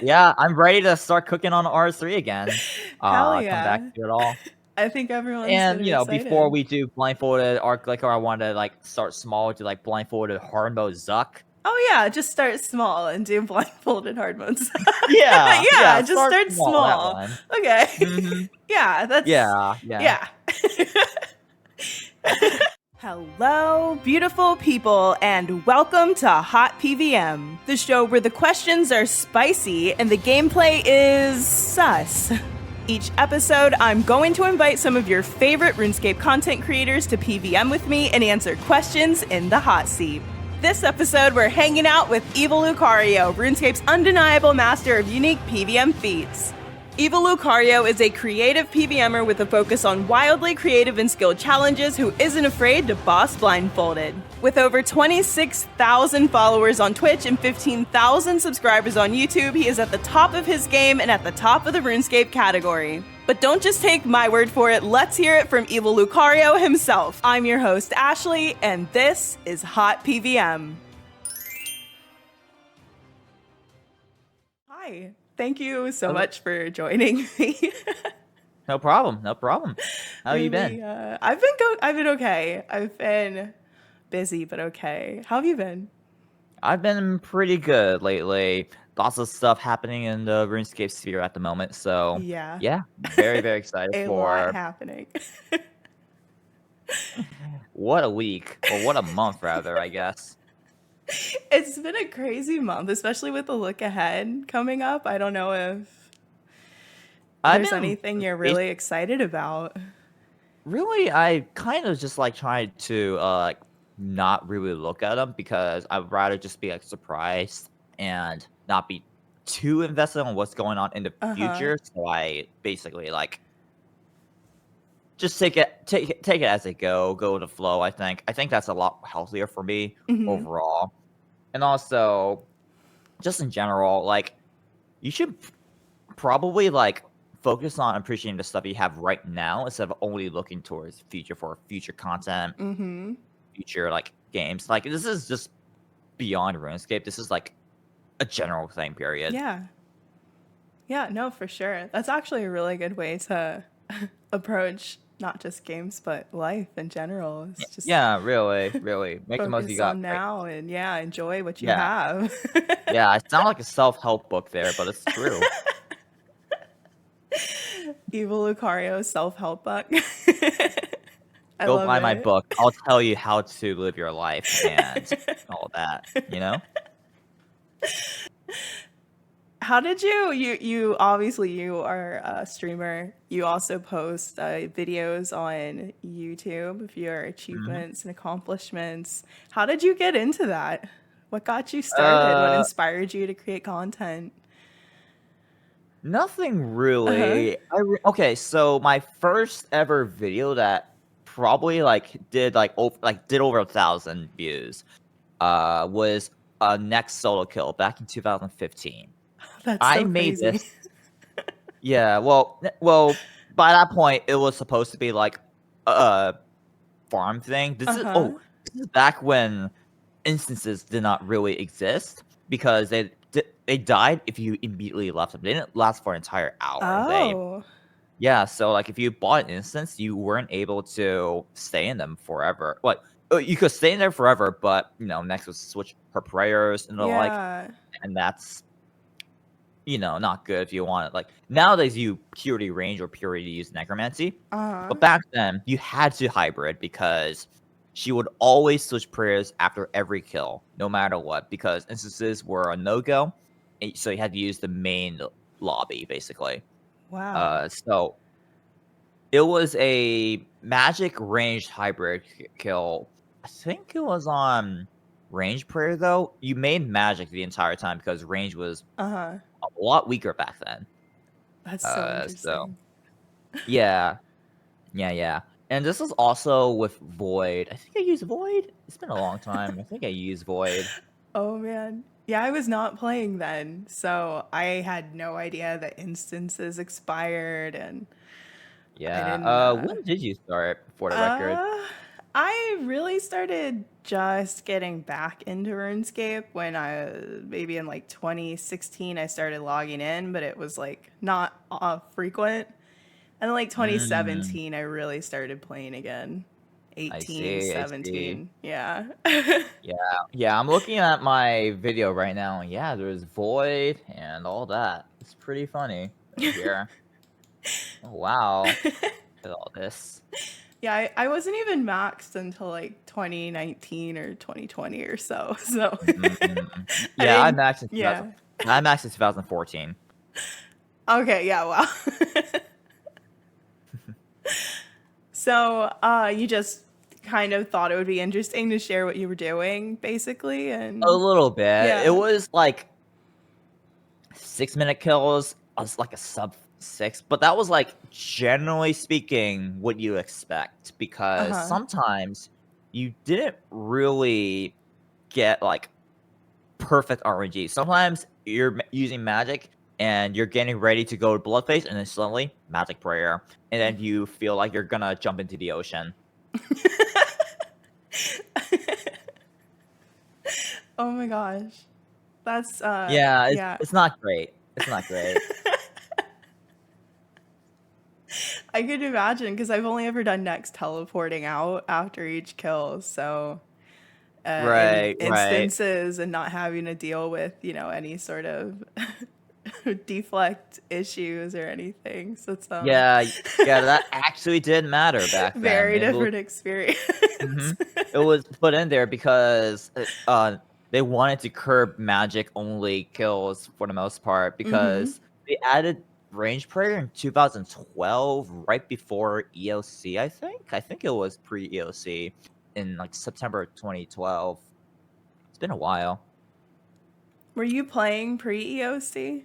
Yeah, I'm ready to start cooking on RS3 again. Hell Come back yeah. to it all. I think everyone's gonna And be before excited. we do blindfolded arc liquor, I wanted to start small to blindfolded hard mode Zuck. Oh yeah, just start small and do blindfolded hard modes. Yeah, Yeah, just start start small, that small. one. Okay. hmm Yeah, that's yeah. yeah. Hello, beautiful people, and welcome to Hot PVM, the show where the questions are spicy and the gameplay is sus. Each episode, I'm going to invite some of your favorite RuneScape content creators to PVM with me and answer questions in the hot seat. This episode, we're hanging out with Evil Lucario, RuneScape's undeniable master of unique PVM feats. Evil Lucario is a creative PVMer with a focus on wildly creative and skilled challenges who isn't afraid to boss blindfolded. With over 26,000 followers on Twitch and 15,000 subscribers on YouTube, he is at the top of his game and at the top of the RuneScape category. But don't just take my word for it, let's hear it from Evil Lucario himself. I'm your host, Ashley, and this is Hot PVM. Hi. Thank you so much for joining me. No problem. How you been? I've been okay. I've been busy, but okay. How have you been? I've been pretty good lately. Lots of stuff happening in the RuneScape sphere at the moment, so Yeah. yeah, very, very excited A lot for happening. what a week, or what a month rather, I guess. It's been a crazy month, especially with the look ahead coming up. I don't know if there's anything you're really excited about. Really, I kind of just trying to not really look at them because I'd rather just be surprised and not be too invested on what's going on in the future. So I basically just take it as it go with the flow. I think that's a lot healthier for me overall, and also just in general, you should probably focus on appreciating the stuff you have right now instead of only looking towards future content, future games. This is just beyond RuneScape. This is a general thing. Period. Yeah, no, for sure. That's actually a really good way to approach not just games but life in general. It's just really make the most you focus got on right now and enjoy what you Yeah. have. Yeah, I sound like a self-help book there, but it's true. Evil Lucario self-help book. Go buy my book. I'll tell you how to live your life and all that, How did you obviously you are a streamer. You also post videos on YouTube of your achievements and accomplishments. How did you get into that? What got you started? What inspired you to create content? Nothing really. Okay, so my first ever video that probably did over 1,000 views was a next solo kill back in 2015. That's I so made crazy. this. Yeah, well, by that point it was supposed to be a farm thing. This is back when instances did not really exist because they died if you immediately left them. They didn't last for an entire hour. Yeah, so if you bought an instance, you weren't able to stay in them forever. You could stay in there forever, but next was switch her prayers and the like, and that's not good if you want it. Nowadays you purity range or purity use necromancy, but back then you had to hybrid because she would always switch prayers after every kill, no matter what, because instances were a no-go, so you had to use the main lobby, basically. Wow. So it was a magic ranged hybrid kill. I think it was on range prayer, though. You made magic the entire time because range was a lot weaker back then. That's so interesting. Yeah. And this is also with Void. I think I used Void. It's been a long time. I think I used Void. Oh man. Yeah, I was not playing then, so I had no idea that instances expired and Yeah. I didn't When did you start, for the record? I really started just getting back into RuneScape when maybe in like 2016 I started logging in, but it was like not frequent. And then like Mm, 2017 I really started playing again. I 18, see, I see. 17. Yeah. Yeah, yeah, I'm looking at my video right now, and yeah, there's Void and all that. It's pretty funny right here. Oh, wow. Look at all this. Yeah, I wasn't even maxed until like 2019 or 2020 or so. So Mm, I yeah, didn't, yeah. I maxed in 2014. Okay, yeah, wow. So you just kind of thought it would be interesting to share what you were doing, basically, A and little bit. It yeah. was like 6-minute kills. I was like a sub 6, but that was like generally speaking what you expect because Uh-huh. sometimes you didn't really get like perfect RNG. Sometimes you're using magic and you're getting ready to go to Bloodface, and then suddenly magic prayer, and then you feel like you're gonna jump into the ocean. Oh my gosh. That's Yeah, yeah. it's not great. It's not great. I could imagine because I've only ever done next teleporting out after each kill, so in Right, right. instances and not having to deal with, any sort of deflect issues or anything. So it's Yeah, yeah, that actually did matter back then. very different experience. Mhm. It was put in there because they wanted to curb magic only kills for the most part Mm-hmm. because they added range prayer in 2012, right before EOC. I think it was pre EOC in like September 2012. It's been a while. Were you playing pre-EOC?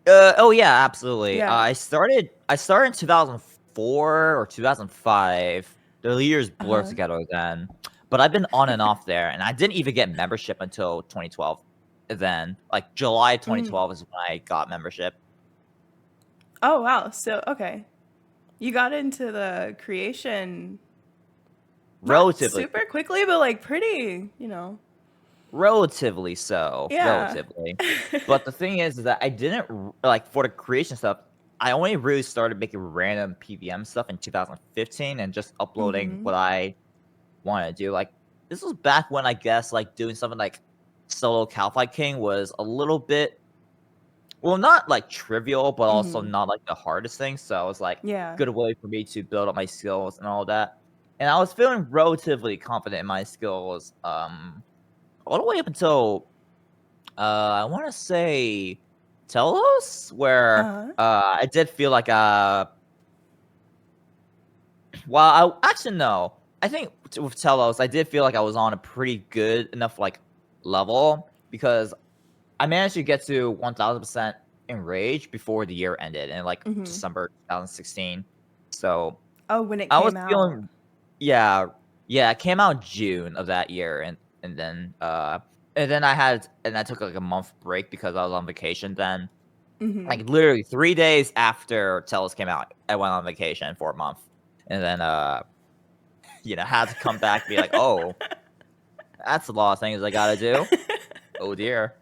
Oh yeah, absolutely. Yeah. I started in 2004 or 2005. The years blur Uh-huh. together then. But I've been on and off there, and I didn't even get membership until 2012. Then, like July Mm. 2012 is when I got membership. Oh wow. So okay. You got into the creation not Relatively, super quickly, but like pretty. relatively so, Yeah. relatively. But the thing is that I didn't like for the creation stuff. I only really started making random PVM stuff in 2015 and just uploading Mm-hmm. what I want to do. Like this was back when I guess like doing something like solo Calify King was a little bit well, not like trivial, but also Mm-hmm. not like the hardest thing. So it was like Yeah. good way for me to build up my skills and all that. And I was feeling relatively confident in my skills, all the way up until I want to say Telos, where Uh-huh. I did feel like well, I actually no. I think with Telos, I did feel like I was on a pretty good enough like level because I managed to get to 1000% enraged before the year ended in like Mm-hmm. December 2016. So Oh, when it I was came out. feeling yeah, yeah, it came out June of that year and then I took like a month break because I was on vacation then. Mm-hmm. Like literally 3 days after Telos came out, I went on vacation for a month. And then had to come back and be like, "Oh, that's a lot of things I gotta do. Oh dear."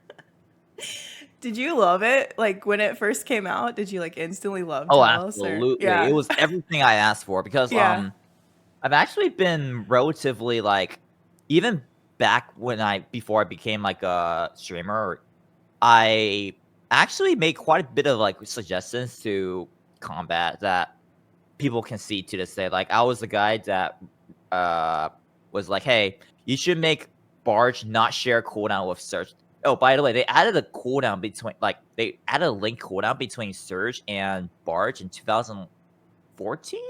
Did you love it? Like when it first came out, did you like instantly love Oh, Talos or absolutely. It yeah. was everything I asked for because Yeah. I've actually been relatively like even back when before I became like a streamer, I actually made quite a bit of like suggestions to combat that people can see to this day. Like I was the guy that uh was like, "Hey, you should make Barge not share cooldown with Surge." Oh, by the way, they added a cooldown between they added a link cooldown between Surge and Barge in 2014,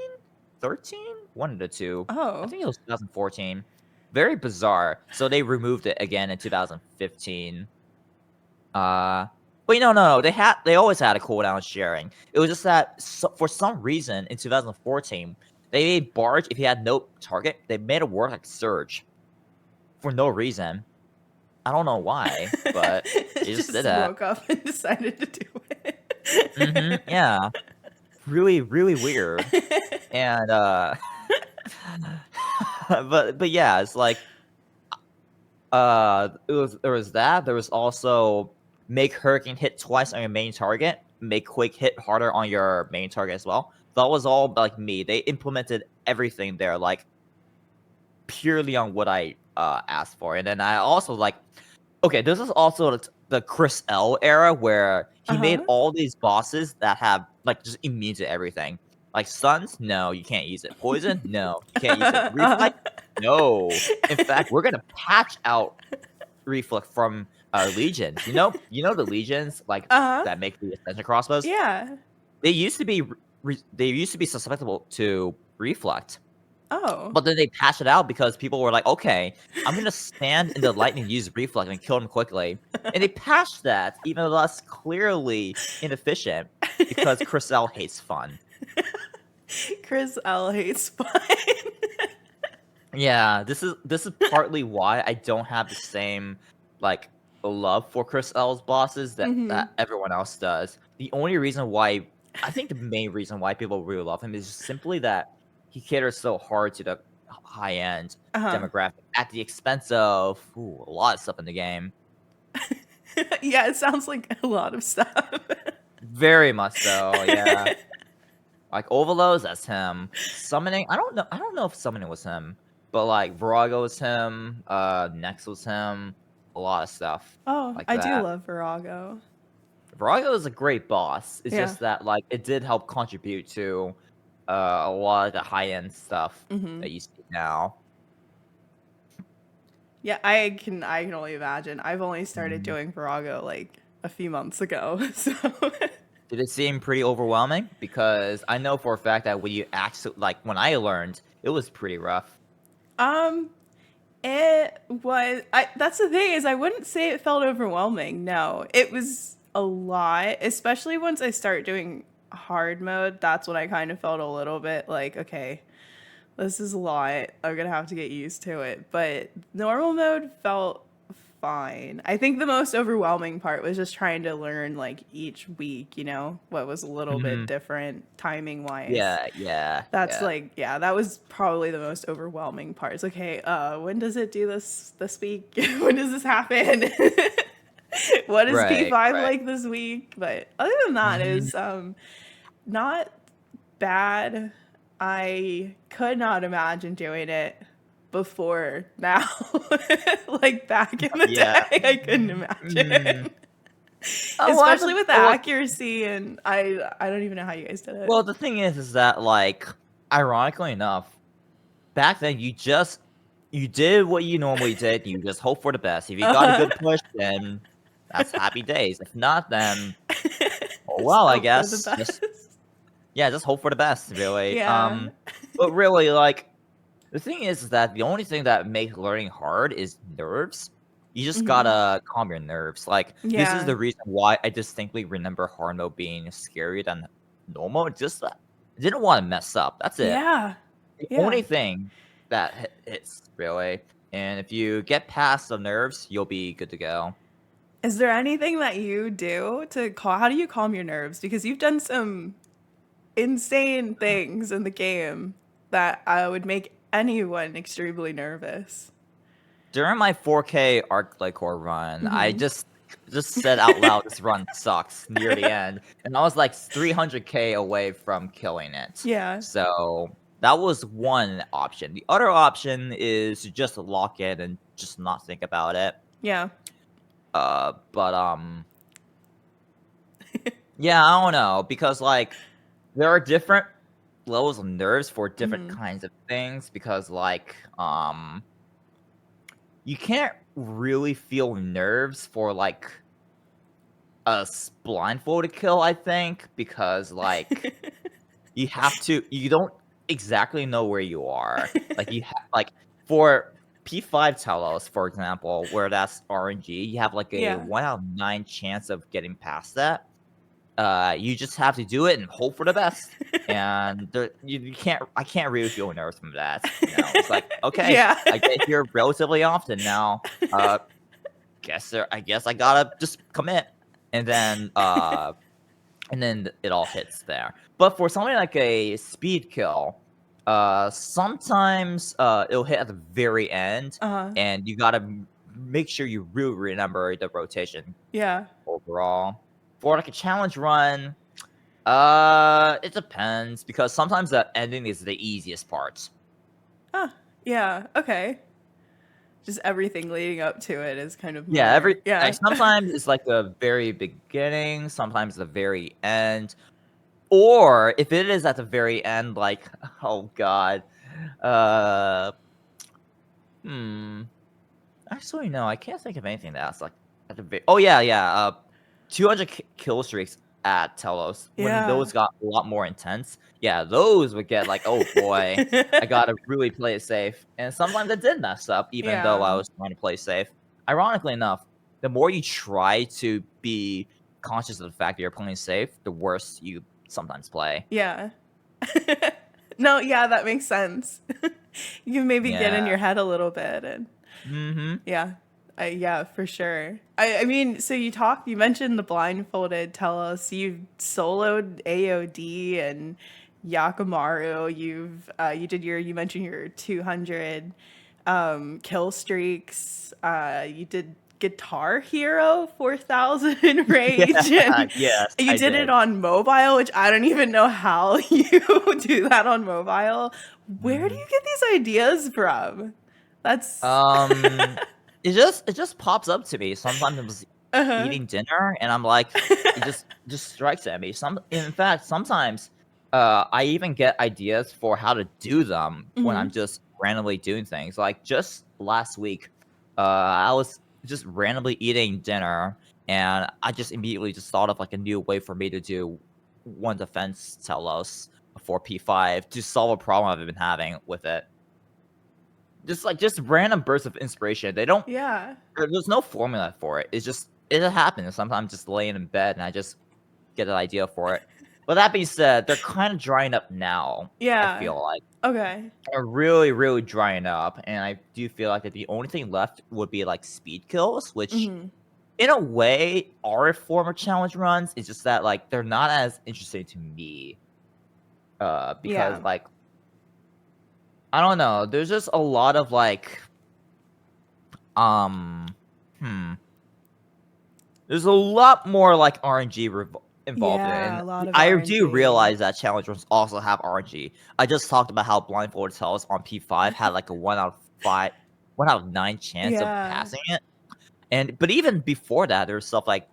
13, one of the two. I Oh. think it was 2014. Very bizarre. So they removed it again in 2015. Wait, no. They always had a cooldown sharing. It was just that for some reason in 2014 they made Barge if he had no target, they made it work like Surge for no reason. I don't know why, but they just did Just that. woke up and decided to do it. Yeah, really, really weird. And but yeah, it's like there was that. There was also make Hurricane hit twice on your main target, make Quake hit harder on your main target as well. That was all like me. They implemented everything there, like purely on what I asked for. And then I also like, okay, this is also the Chris L era where he made all these bosses that have like just immune to everything. Like Suns, no, you can't use it. Poison, no, you can't use it. Reflect, no. In fact, we're gonna patch out Reflect from Legions. You know the Legions like that make the extension crossbows. Yeah. They used to be they used to be susceptible to Reflect. Oh. But then they patched it out because people were like, okay, I'm going to stand in the lightning, use Reflect, and kill him quickly. And they patched that, even though that's clearly inefficient, because Chris L hates fun. Chris L hates fun. Yeah, this is partly why I don't have the same, like, love for Chris L's bosses that everyone else does. The only reason why, I think the main reason why people really love him is just simply that he caters so hard to the high-end demographic at the expense of a lot of stuff in the game. Yeah, it sounds like a lot of stuff. Very much so, yeah. Like Overloads, that's him. Summoning, I don't know if summoning was him, but like Virago was him, Nex was him, a lot of stuff. Oh, like I that. do love Virago. Virago is a great boss. It's just that like it did help contribute to a lot of the high end stuff that you see now. Yeah, I can only imagine. I've only started doing Virago like a few months ago, so. Did it seem pretty overwhelming? Because I know for a fact that when you actually like when I learned, it was pretty rough. It was. That's the thing is, I wouldn't say it felt overwhelming. No, it was a lot, especially once I start doing hard mode. That's when I kind of felt a little bit like, okay, this is a lot. I'm gonna have to get used to it. But normal mode felt fine. I think the most overwhelming part was just trying to learn like each week, what was a little bit different timing wise. Yeah. That's that was probably the most overwhelming part. It's like, hey, when does it do this week? When does this happen? What is P5 like this week? But other than that, is not bad. I could not imagine doing it before now. Like back in the day, I couldn't imagine. Especially with the accuracy, and I don't even know how you guys did it. Well, the thing is that like, ironically enough, back then you did what you normally did. You just hope for the best. If you got a good push, then that's happy days. If not, then well, I guess just hope for the best, really. Yeah. But really, like, the thing is that the only thing that makes learning hard is nerves. You just gotta calm your nerves. Like, this is the reason why I distinctly remember hard mode being scarier than normal. Just I didn't want to mess up. That's it. Yeah. The only thing that hits, really. And if you get past the nerves, you'll be good to go. Is there anything that you do to how do you calm your nerves? Because you've done some insane things in the game that would make anyone extremely nervous. During my 4K Arc Core run, I just said out loud, this run sucks near the end. And I was like 300k away from killing it. Yeah. So that was one option. The other option is to just lock in and just not think about it. Yeah. Yeah, I don't know. Because like, there are different levels of nerves for different kinds of things. Because like, you can't really feel nerves for like a blindfolded kill, I think, because like you don't exactly know where you are. Like like for P5 Telos, for example, where that's RNG, you have like a 1 out of 9 chance of getting past that. You just have to do it and hope for the best. And I can't really feel nervous from that. It's like, okay, I get here relatively often now. I guess I gotta just commit. And then it all hits there. But for something like a speed kill, Sometimes it'll hit at the very end, Uh-huh. and you gotta make sure you really remember the rotation Yeah. overall. For like a challenge run, it depends because sometimes the ending is the easiest part. Ah, yeah. Okay. Just everything leading up to it is kind of Yeah, more. Yeah. sometimes it's like the very beginning, sometimes the very end, or if it is at the very end, like oh god, uh, hmm. Actually, no, I can't think of anything that's like at the oh yeah, yeah, 200 kill streaks at Telos when Yeah. those got a lot more intense. Yeah, those would get like, oh boy, I gotta really play it safe. And sometimes I did mess up, even though I Yeah. was trying to play safe. Ironically enough, the more you try to be conscious of the fact that you're playing safe, the worse you sometimes play. Yeah. No, yeah, that makes sense. You can maybe get Yeah. in your head a little bit and Mm-hmm. yeah. Yeah, for sure. I mean, so you mentioned the blindfolded Telos, you've soloed AOD and Yakimaru, you mentioned your 200 kill streaks. You did Guitar Hero 4000 Rage, Yeah, and yes, you I did it did. on mobile, which I don't even know how you do that on mobile. Where do Mm-hmm. you get these ideas from? That's Um, it just pops up to me. Sometimes I'm just uh-huh. eating dinner and I'm like, it just strikes at me. In fact, sometimes I even get ideas for how to do them when I'm Mhm. just randomly doing things. Like just last week, I was just randomly eating dinner and I just immediately just thought of like a new way for me to do one defense Telos for P5 to solve a problem I've been having with it. Just random bursts of inspiration. They don't Yeah. there's no formula for it. It just happens. Sometimes just laying in bed and I just get an idea for it. But that being said, they're kind of drying up now, I Yeah. feel like. Okay. They're really, really drying up, and I do feel like that the only thing left would be, like, speed kills, which, Mhm. in a way, are a form of challenge runs. It's just that, like, they're not as interesting to me, because, Yeah. like, I don't know, there's just a lot of, like, um, hmm. There's a lot more, like, RNG involved in it, Yeah, and a lot of I do RNG. realize that challenge runs also have RNG. I just talked about how blindfolded tells on P5 had, like, a 1 out of 9 chance of Yeah. passing it, but even before that, there's stuff like,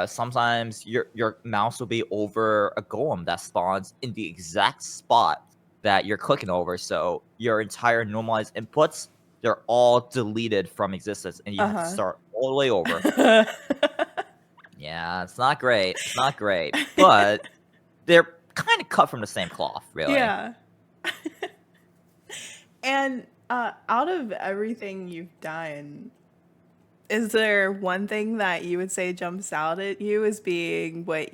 sometimes your mouse will be over a golem that spawns in the exact spot that you're clicking over, so your entire normalized inputs, they're all deleted from existence, and you have to Uh-huh. start all the way over. Yeah, it's not great. It's not great, but they're kind of cut from the same cloth, really. Yeah. And out of everything you've done, is there one thing that you would say jumps out at you as being what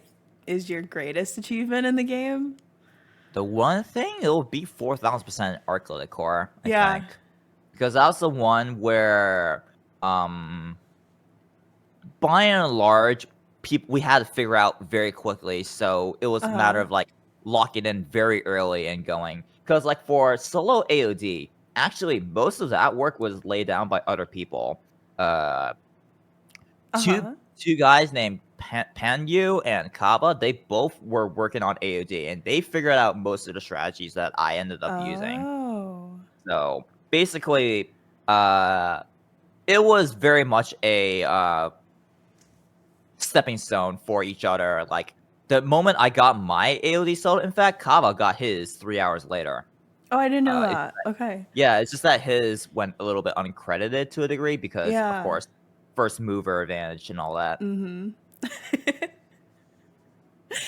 is your greatest achievement in the game? The one thing, it'll be 4,000% Arclight core, I Yeah. think, because that's the one where, um, by and large, we had to figure out very quickly. So it was a matter Uh-huh. of like locking in very early and going. Because like for solo AOD, actually most of that work was laid down by other people. Uh, two Uh-huh. two guys named Panyu and Kaba, they both were working on AOD, and they figured out most of the strategies that I ended up using. Oh. So basically, uh, it was very much a stepping stone for each other. Like the moment I got my AOD solo, in fact, Kava got his 3 hours later. Oh, I didn't know It's that. Okay. yeah, it's just that his went a little bit uncredited to a degree because, of Yeah. course, first mover advantage and all that. Mm-hmm.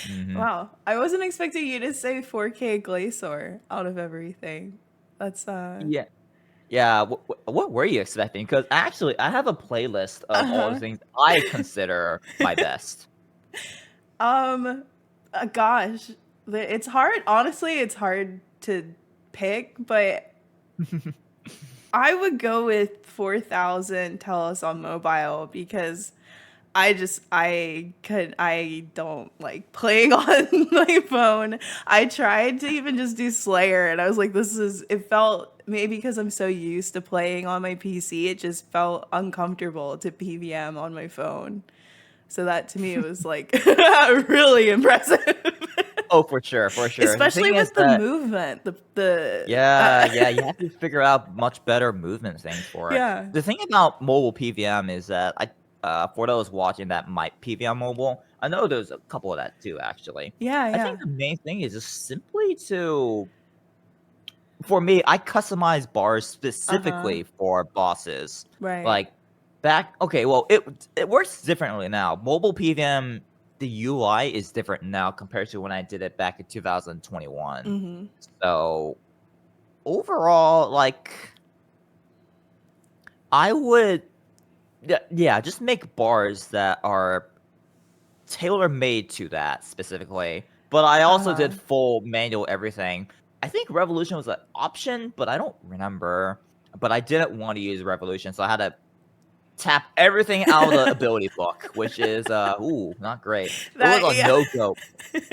Hmm. Wow. I wasn't expecting you to say 4K Glacier out of everything. That's Yeah, yeah. What were you expecting? Because actually, I have a playlist of all the uh-huh. things I consider my best. Um, gosh, it's hard. Honestly, it's hard to pick, but I would go with 4000 Telos on mobile because I don't like playing on my phone. I tried to even just do Slayer, and I was like, it felt, maybe because I'm so used to playing on my PC, it just felt uncomfortable to PVM on my phone. So that to me, it was like really impressive. Oh, for sure, for sure. Especially The thing is with the that movement, yeah, you have to figure out much better movement things for it. yeah. The thing about mobile PVM is that for those watching that might PVM mobile, I know there's a couple of that too, actually. Yeah, I yeah. think the main thing is just simply for me, I customize bars Uh-huh. specifically for bosses. Right. Like okay, well, it works differently now. Mobile PVM, the UI is different now compared to when I did it back in 2021. Mm-hmm. So overall, like, I would, yeah, just make bars that are tailor made to that specifically. But I also Uh-huh. did full manual everything. I think Revolution was an option, but I don't remember. But I didn't want to use Revolution, so I had to tap everything out of the ability book, which is not great. It was That, a yeah. no-go.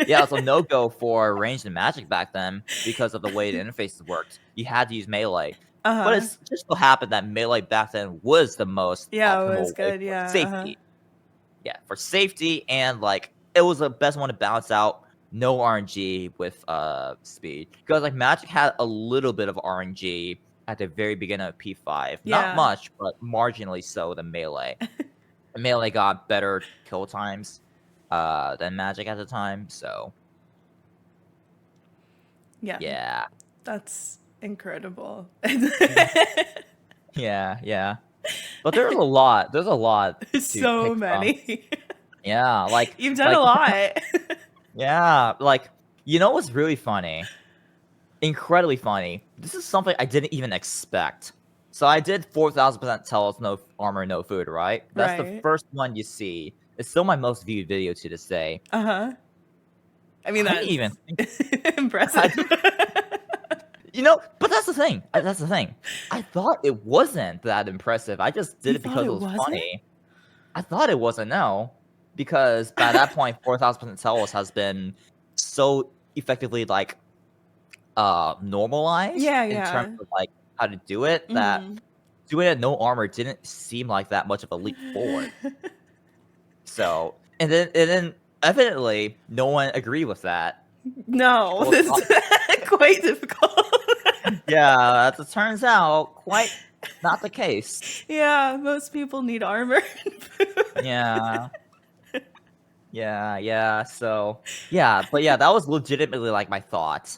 Yeah, it's a no-go for ranged and magic back then because of the way the interfaces worked. You had to use melee. But Uh-huh. it's just so happened that melee back then was the most Yeah, it was optimal way good. for Yeah. Uh-huh. safety. Yeah, for safety and like it was the best one to balance out no RNG with speed. Because like Magic had a little bit of RNG at the very beginning of P5. Not Yeah. much, but marginally so than Melee. Melee got better kill times than Magic at the time, so Yeah. yeah. That's incredible. Yeah, yeah. But there's a lot. There's a lot to So pick from. many. Yeah, You've done a lot. yeah, like you know what's really funny? Incredibly funny. This is something I didn't even expect. So I did 4,000% Telos, no armor, no food, right? That's the Right. first one you see. It's still my most viewed video to this day. Uh-huh. I mean, I didn't that's even think. impressive. But that's the thing. That's the thing. I thought it wasn't that impressive. I just did You it thought because it it was wasn't? funny. I thought it wasn't, no. Because by that point, 4,000% Telos has been so effectively, like, normalized Yeah, in terms yeah. of, like, how to do it that Mm-hmm. doing it no armor didn't seem like that much of a leap forward. So, and then evidently no one agreed with that. No, People this thought, is quite difficult. yeah, as it turns out, quite not the case. Yeah, most people need armor and food. Yeah. Yeah, yeah. So, yeah, but yeah, that was legitimately like my thoughts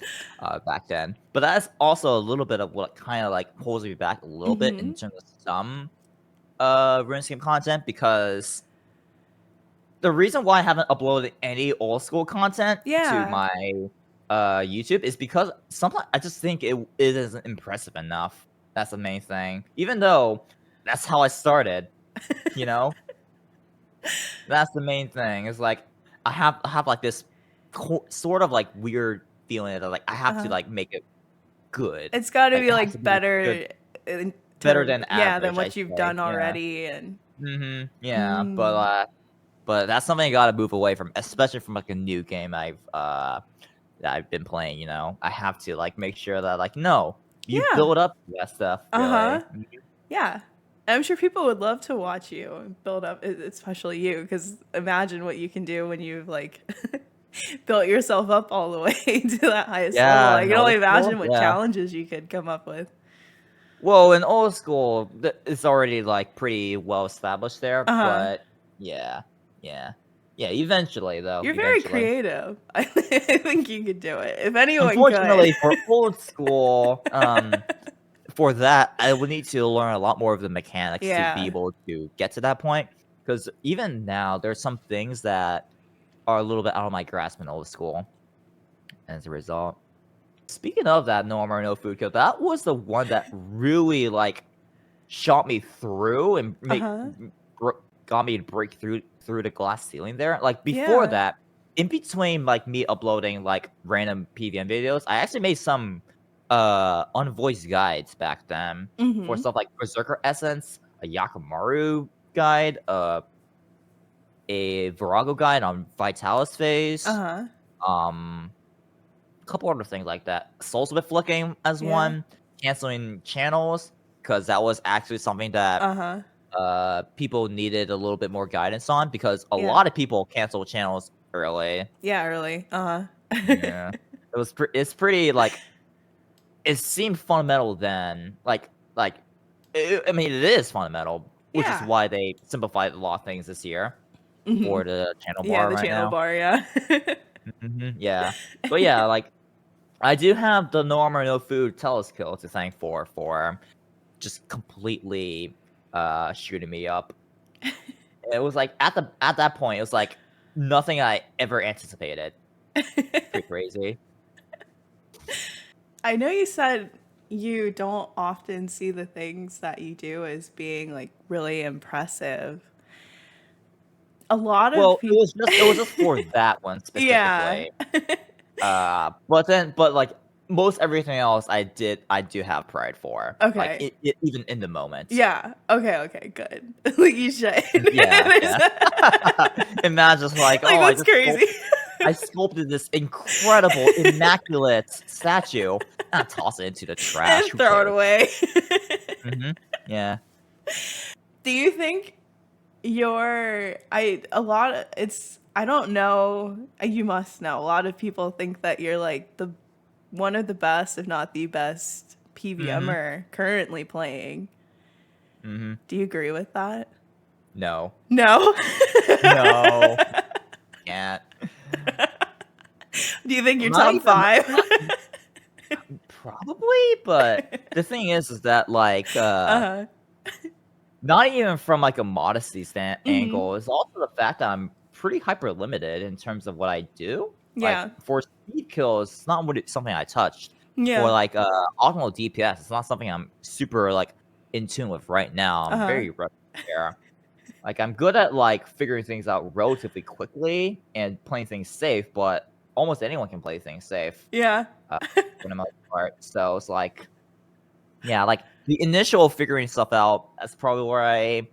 back then. But that's also a little bit of what kind of like pulls me back a little bit Mm-hmm. in terms of some Runescape content because the reason why I haven't uploaded any old school content to Yeah. my YouTube is because sometimes I just think it isn't impressive enough. That's the main thing. Even though that's how I started, you know? That's the main thing. It's like I have like this sort of like weird feeling that like I have to Uh-huh. like make it good. It's got to Like be it has to like be good, better in better terms, than yeah, than average, I what you've say. done Yeah. already. And Yeah, mm, but that's something I gotta move away from, especially from like a new game that I've been playing, you know. I have to like make sure that like no, you yeah, build up that stuff, uh-huh, really. yeah. I'm sure people would love to watch you build up, especially you, because imagine what you can do when you've like built yourself up all the way to that highest level. Yeah, I can no only school. imagine what Yeah. challenges you could come up with. Well, in old school, it's already like pretty well established there, Uh-huh. but yeah, yeah, yeah. Eventually, though, You're very eventually. creative. I think you could do it. If anyone could. Unfortunately, for old school, for that, I would need to learn a lot more of the mechanics to be Yeah. able to get to that point. Because even now, there's some things that are a little bit out of my grasp in old school. As a result, speaking of that, no armor, no food kill. That was the one that really like shot me through and Uh-huh. got me to break through the glass ceiling there. Like before Yeah. that, in between like me uploading like random PVM videos, I actually made some unvoiced guides back then for Mm-hmm. stuff like Berserker Essence, a Yakimaru guide, a Virago guide on Vitalis phase. Uh-huh. A couple other things like that. Soul Split flicking as one, canceling channels, because that was actually something that people needed a little bit more guidance on, because a lot of people canceled channels early. Yeah, early. Yeah, it's pretty like it seemed fundamental then. I mean, it is fundamental, which is why they simplified a lot of things this year for the channel bar the right channel now. bar, yeah. Yeah, but yeah, like I do have the no armor no food teleskill to thank for just completely shooting me up. It was like at that point, it was like nothing I ever anticipated. Pretty crazy. I know you said you don't often see the things that you do as being like really impressive. A lot of people. It was just for that one specifically. But like most everything else I do have pride for. Okay. Like even in the moment. Yeah. Okay. Good. Like you should. Yeah. Imagine just like, that's crazy. I sculpted this incredible, immaculate statue. And I toss it into the trash. And throw it away. Yeah. Do you think I don't know, you must know. A lot of people think that you're like one of the best, if not the best PVMer currently playing. Do you agree with that? No. No? No. Can't. Do you think you're top 5? Probably, but the thing is that like not even from like a modesty angle, it's also the fact that I'm pretty hyper limited in terms of what I do. Yeah. Like for speed kills, it's not something I touched. Yeah. For like optimal DPS, it's not something I'm super like in tune with right now. I'm very rusty there. Like I'm good at like figuring things out relatively quickly and playing things safe, but almost anyone can play things safe. Yeah. For the most part. So it's like, yeah, like the initial figuring stuff out, that's probably where I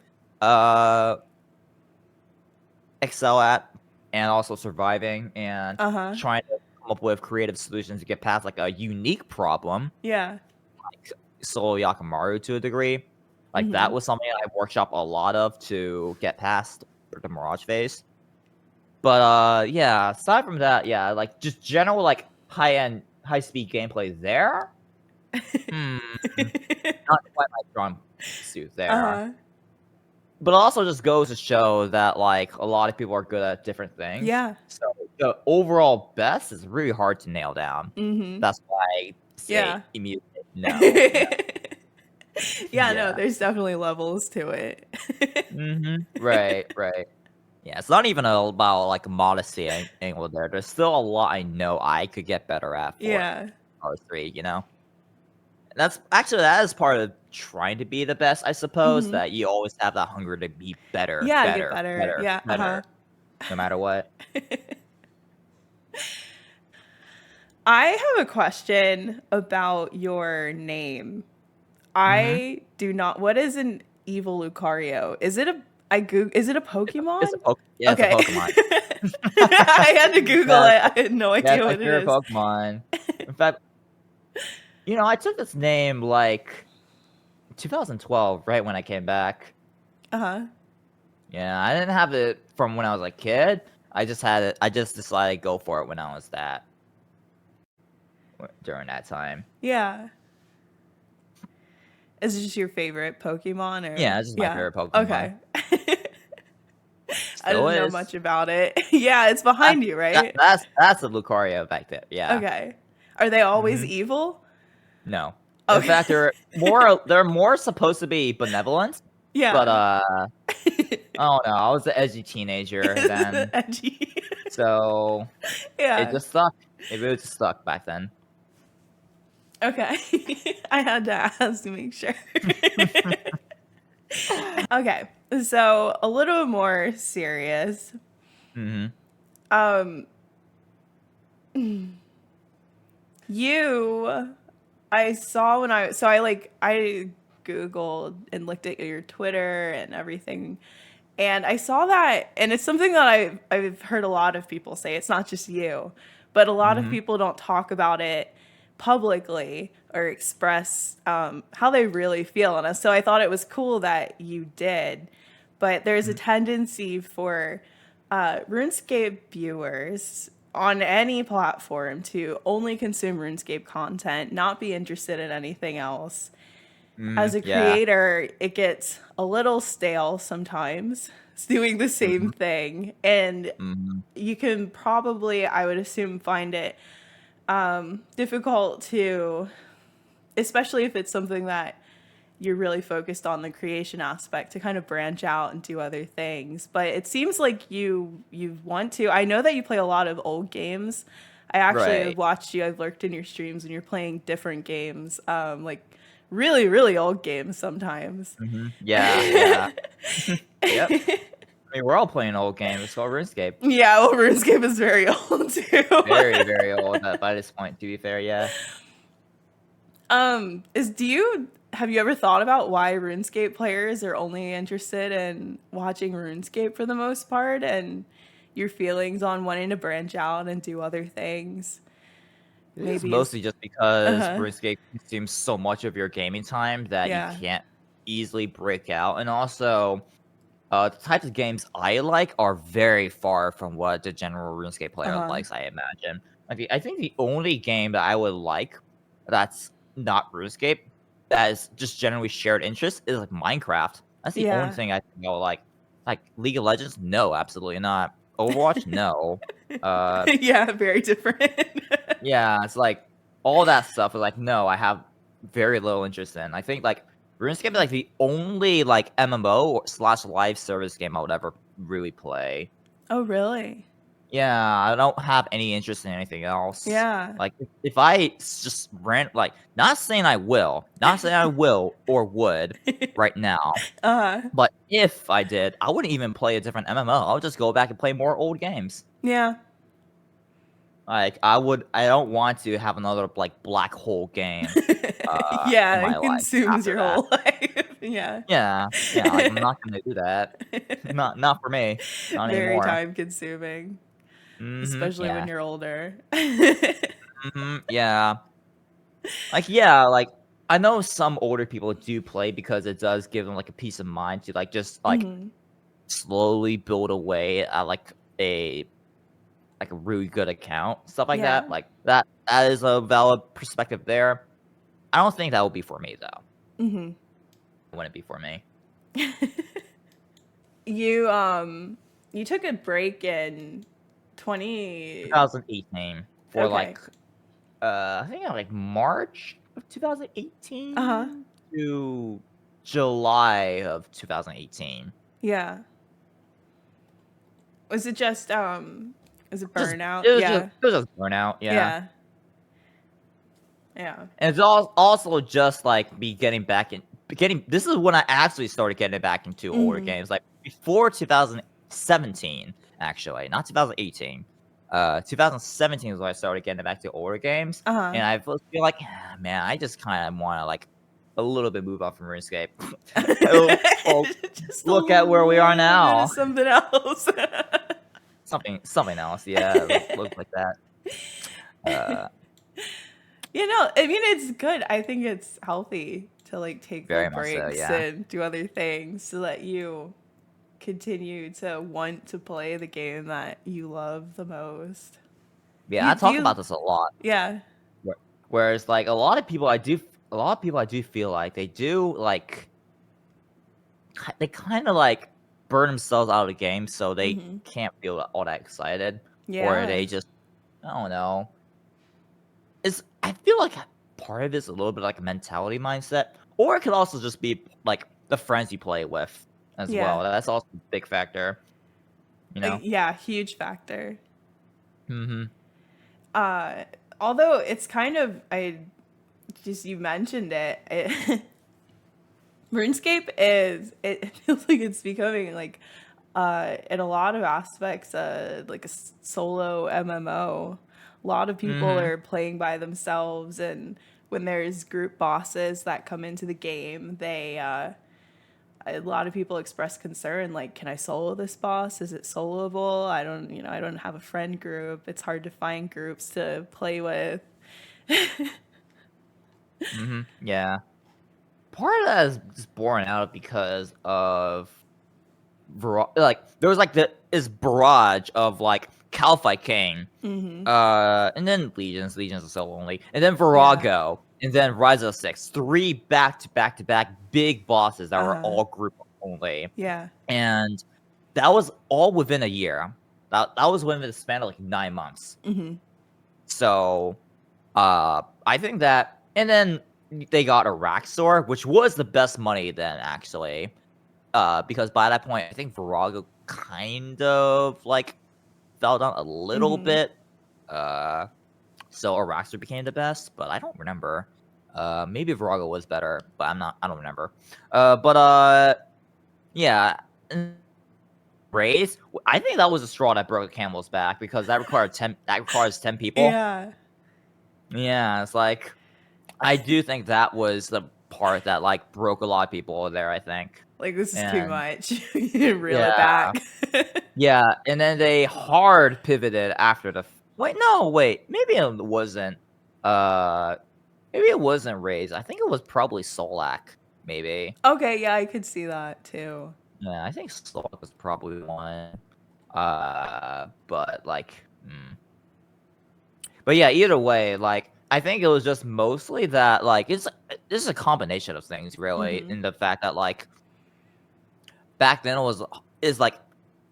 excel at, and also surviving and trying to come up with creative solutions to get past like a unique problem. Yeah. Like Solo Yakamaru to a degree. Like that was something I workshop a lot of to get past the Mirage phase. But yeah, aside from that, yeah, like just general like high speed gameplay there. Not quite my strong suit there. But it also just goes to show that like a lot of people are good at different things. Yeah. So the overall best is really hard to nail down. That's why I say immediately no. No, there's definitely levels to it. Right. Yeah, it's not even about like modesty angle there. There's still a lot I know I could get better at for R3, you know? And that is part of trying to be the best, I suppose, that you always have that hunger to be better, better. better, no matter what. I have a question about your name. I do not. What is an evil Lucario? Is it a Pokemon? It's a Pokemon. I had to Google it. I had no idea what it is. Pokemon. In fact, you know, I took this name like 2012, right when I came back. Yeah, I didn't have it from when I was a kid. I just had it. I just decided to go for it when I was during that time. Yeah. Is it just your favorite Pokemon? Or? Yeah, it's just my favorite Pokemon. Okay. I don't know much about it. Yeah, it's behind you, right? That's the Lucario back there. Yeah. Okay. Are they always evil? No. Okay. In fact, they're more supposed to be benevolent. Yeah. But I don't know. I was an edgy teenager then. Edgy. So it just stuck. It really just stuck back then. Okay. I had to ask to make sure. Okay. So a little more serious. I saw I Googled and looked at your Twitter and everything, And I saw that, and it's something that I've heard a lot of people say. It's not just you, but a lot of Mm-hmm. people don't talk about it publicly or express how they really feel. And so I thought it was cool that you did. But there's a tendency for RuneScape viewers on any platform to only consume RuneScape content, not be interested in anything else. As a Yeah. creator, it gets a little stale sometimes. It's doing the same Mm-hmm. thing. And Mm-hmm. you can probably, I would assume, find it difficult to, especially if it's something that you're really focused on the creation aspect, to kind of branch out and do other things. But it seems like you want to. I know that you play a lot of old games. I actually have Right. watched you. I've lurked in your streams and you're playing different games, like really, really old games sometimes. Mm-hmm. Yeah. Yeah. Yep. I mean, we're all playing old games. It's called RuneScape. Yeah, well, RuneScape is very old too. Very, very old by this point, to be fair, yeah. Is do you have you ever thought about why RuneScape players are only interested in watching RuneScape for the most part, and your feelings on wanting to branch out and do other things? It is Maybe is mostly just because uh-huh. RuneScape consumes so much of your gaming time that you Yeah. can't easily break out. And also, the types of games I like are very far from what the general RuneScape player Uh-huh. likes, I imagine. I think the only game that I would like that's not RuneScape, that is just generally shared interest, is like Minecraft. That's the only Yeah. thing I think I would like. Like League of Legends, no, absolutely not. Overwatch, no. Uh, Yeah, very different. yeah, it's like all that stuff is like, no, I have very little interest in. I think like RuneScape is like the only like MMO slash live service game I would ever really play. Oh, really? Yeah, I don't have any interest in anything else. Yeah. Like if I just rant, like not saying I will or would right now, Uh-huh. but if I did, I wouldn't even play a different MMO. I would just go back and play more old games. Yeah. Like I don't want to have another like black hole game in Yeah, my it life consumes after your that. whole life. Yeah. Yeah, yeah, like I'm not gonna do that. Not for me. Not Very anymore. time consuming, Mhm. especially when Yeah. you're older. Mhm. Yeah. Like yeah, like I know some older people do play because it does give them like a peace of mind to like just like Hmm. slowly build away at like a really good account, stuff like Yeah. that. Like that is a valid perspective there. I don't think that would be for me though. Hmm. It wouldn't be for me. You you took a break in 20. 2018 for Okay. like I think like March of Uh-huh. 2018 to July of 2018. Yeah. Was it just is it Just burnout? Yeah. it was just burnout, yeah. Yeah. Yeah. And it's also just like me getting back in getting this is when I actually started getting back into older Hmm. games. Like before 2017, actually, not 2018. 2017 is when I started getting back to older games. Uh-huh. And I feel like, "Ah, man, I just kind of want to like a little bit move on from RuneScape. Well, Just a look at where we are little bit of now. something else. Something else, yeah. Look like that. Uh, You know, I mean, it's good. I think it's healthy to like take the very much so, breaks yeah. and do other things so that you continue to want to play the game that you love the most. Yeah, You I talk do, about this a lot. yeah. Whereas, like a lot of people I do feel like they do like they kind of like burn themselves out of the game, so they Hmm. can't feel all that excited, or Yeah. they just I don't know. It's I feel like part of it's a little bit like a mentality mindset, or it could also just be like the friends you play with as Yeah. well. That's also a big factor, you know. Yeah, huge factor. Mm-hmm. Uh, Although it's kind of, you mentioned it RuneScape it feels like it's becoming like in a lot of aspects like a solo MMO. A lot of people Mm-hmm. are playing by themselves, and when there's group bosses that come into the game, they a lot of people express concern, like, can I solo this boss? Is it soloable? I don't have a friend group. It's hard to find groups to play with. Yeah. Part of that is just born out because of like there was like this barrage of like Calphite King, and then Legions are so only, and then Virago, and then Rise of the Six, 3 back-to-back big bosses that were all group only. Yeah. And that was all within a year. That was within the span of like 9 months. So, I think that, and then they got a rack store, which was the best money then actually, because by that point I think Virago kind of like fell down a little bit. So a rack store became the best, but I don't remember. Maybe Virago was better, but I don't remember. Yeah. Raise, I think that was a straw that broke the camel's back because that requires 10 people. Yeah, it's like I do think that was the part that like broke a lot of people there, I think. Like, this is too much. Reel it back. Yeah, and then they hard pivoted after the wait, maybe it wasn't Raze. I think it was probably Solak, maybe. Okay, yeah, I could see that too. Yeah, I think Solak was probably one. But like But yeah, either way, like I think it was just mostly that like this is a combination of things really, in the fact that like back then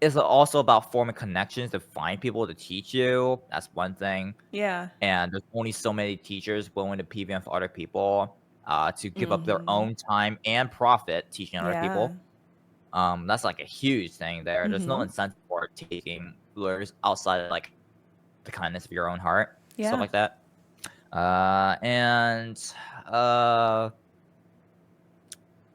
it's also about forming connections to find people to teach you. That's one thing. Yeah. And there's only so many teachers willing to PVM for other people, to give up their own time and profit teaching other people. That's like a huge thing there. There's no incentive for taking lures outside of like the kindness of your own heart, stuff like that.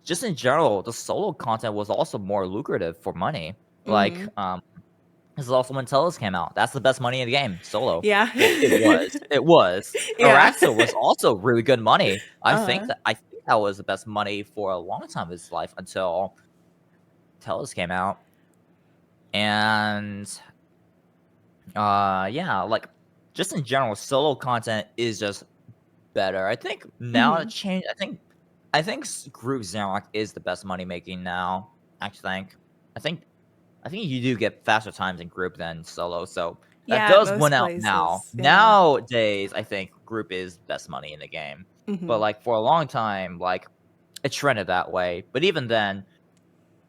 Just in general, the solo content was also more lucrative for money. Like, this is also when Telos came out. That's the best money in the game, solo. Yeah. It was. Yeah. Araxa was also really good money. I think that was the best money for a long time of his life until Telos came out. And yeah, like just in general, solo content is just better. I think now it changed. I think group Xerox is the best money making now. I think you do get faster times in group than solo, so that does win out now. Yeah. Nowadays, I think group is best money in the game. But like for a long time, like it trended that way. But even then,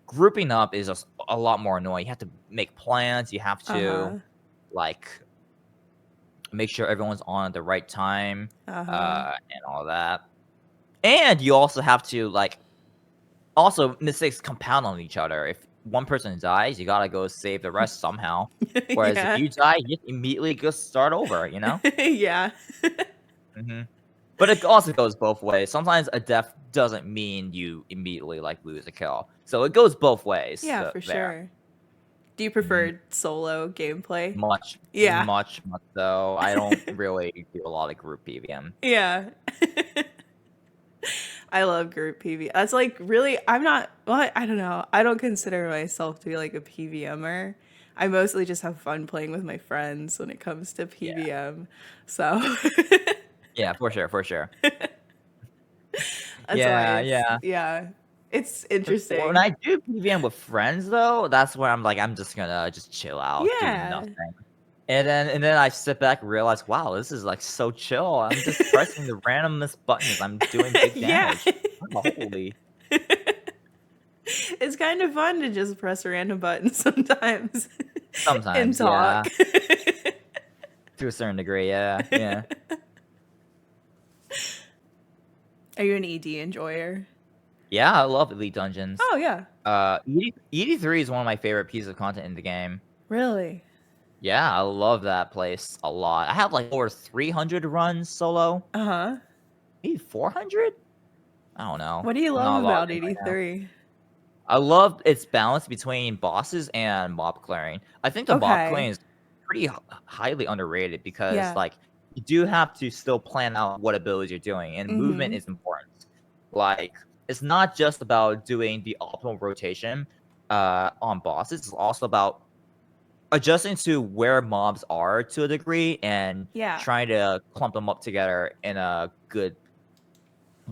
grouping up is just a lot more annoying. You have to make plans. You have to like make sure everyone's on at the right time, and all that. And you also have to like mistakes compound on each other. If one person dies, you gotta go save the rest somehow. Whereas if you die, you immediately go start over, you know? Yeah. But it also goes both ways. Sometimes a death doesn't mean you immediately like lose a kill. So it goes both ways. Yeah, for sure. Do you prefer solo gameplay? Much. Yeah. Much so. I don't really do a lot of group PVM. Yeah. I love group PVM. That's like really, I don't know. I don't consider myself to be like a PVMer. I mostly just have fun playing with my friends when it comes to PVM. Yeah. So. Yeah, for sure. Yeah. It's interesting. When I do PVM with friends though, that's where I'm just gonna chill out, do nothing. And then I sit back and realize, wow, this is like so chill. I'm just pressing the randomest buttons. I'm doing big damage. Holy. It's kind of fun to just press random buttons sometimes. Sometimes, and talk. Yeah. To a certain degree, yeah. Are you an ED enjoyer? Yeah, I love Elite Dungeons. Oh, yeah. ED3 is one of my favorite pieces of content in the game. Really? Yeah, I love that place a lot. I have like over 300 runs solo. Maybe 400? I don't know. What do you love about ED3? Right, I love its balance between bosses and mob clearing. I think the mob clearing is pretty highly underrated because like you do have to still plan out what abilities you're doing, and movement is important. Like it's not just about doing the optimal rotation on bosses. It's also about adjusting to where mobs are to a degree and Yeah. trying to clump them up together in a good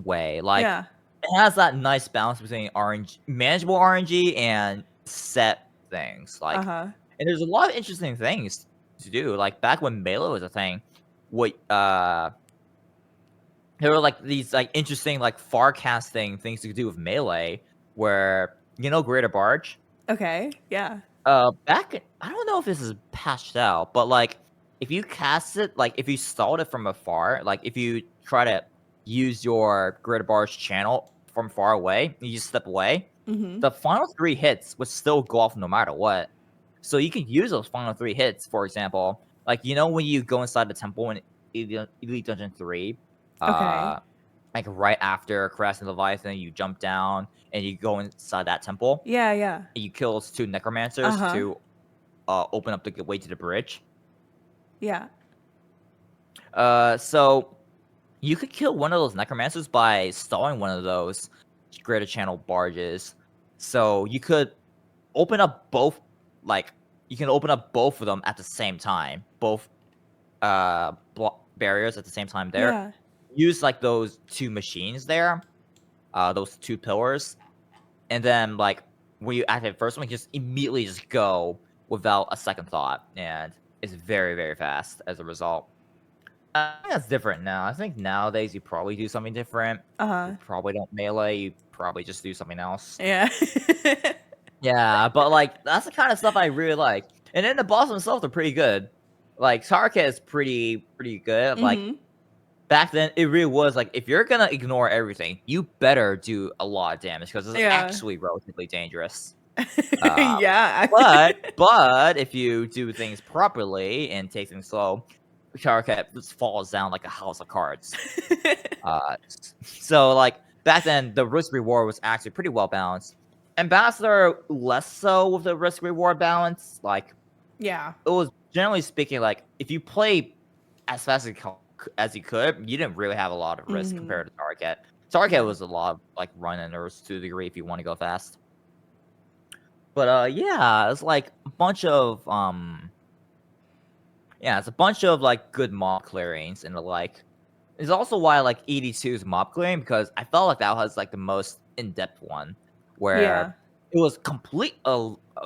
way. Like Yeah. it has that nice balance between RNG, manageable RNG, and set things. Like, and there's a lot of interesting things to do. Like back when Melee was a thing, what there were like these like interesting like forecasting things you could do with Melee, where Greater Barge. Okay. Yeah. I don't know if this is patched out, but like if you cast it, like if you stalled it from afar, like if you try to use your Greater Barge channel from far away, you just step away, the final 3 hits would still go off no matter what. So you can use those final 3 hits, for example, like when you go inside the temple in Elite Dungeon 3, Okay. like right after Caressing Leviathan, you jump down and you go inside that temple. Yeah. Yeah. And you kill 2 necromancers to open up the way to the bridge. Yeah. So you could kill one of those necromancers by stalling one of those greater channel barges. So you could open up both, like you can open up both of them at the same time, both barriers at the same time. There, Yeah. use like those 2 machines there, those 2 pillars, and then like when you activate the first one, you just immediately just go without a second thought, and it's very, very fast as a result. I think that's different now. I think nowadays you probably do something different. You probably don't Melee. You probably just do something else. Yeah. Yeah, but like that's the kind of stuff I really like. And then the boss themselves are pretty good. Like Tarka is pretty good. Like back then, it really was like if you're gonna ignore everything, you better do a lot of damage because it's actually relatively dangerous. Yeah. But if you do things properly and take things slow, Tarka just falls down like a house of cards. So like back then, the risk reward was actually pretty well balanced. Ambassador less so with the risk reward balance. Like Yeah. it was generally speaking, like if you play as fast as you could, you didn't really have a lot of risk compared to Target. Target was a lot of like run and nerves to a degree if you want to go fast. But yeah, it's like a bunch of it's a bunch of like good mob clearings and the like. It's also why I like ED2's mob clearing, because I felt like that was like the most in-depth one, where it was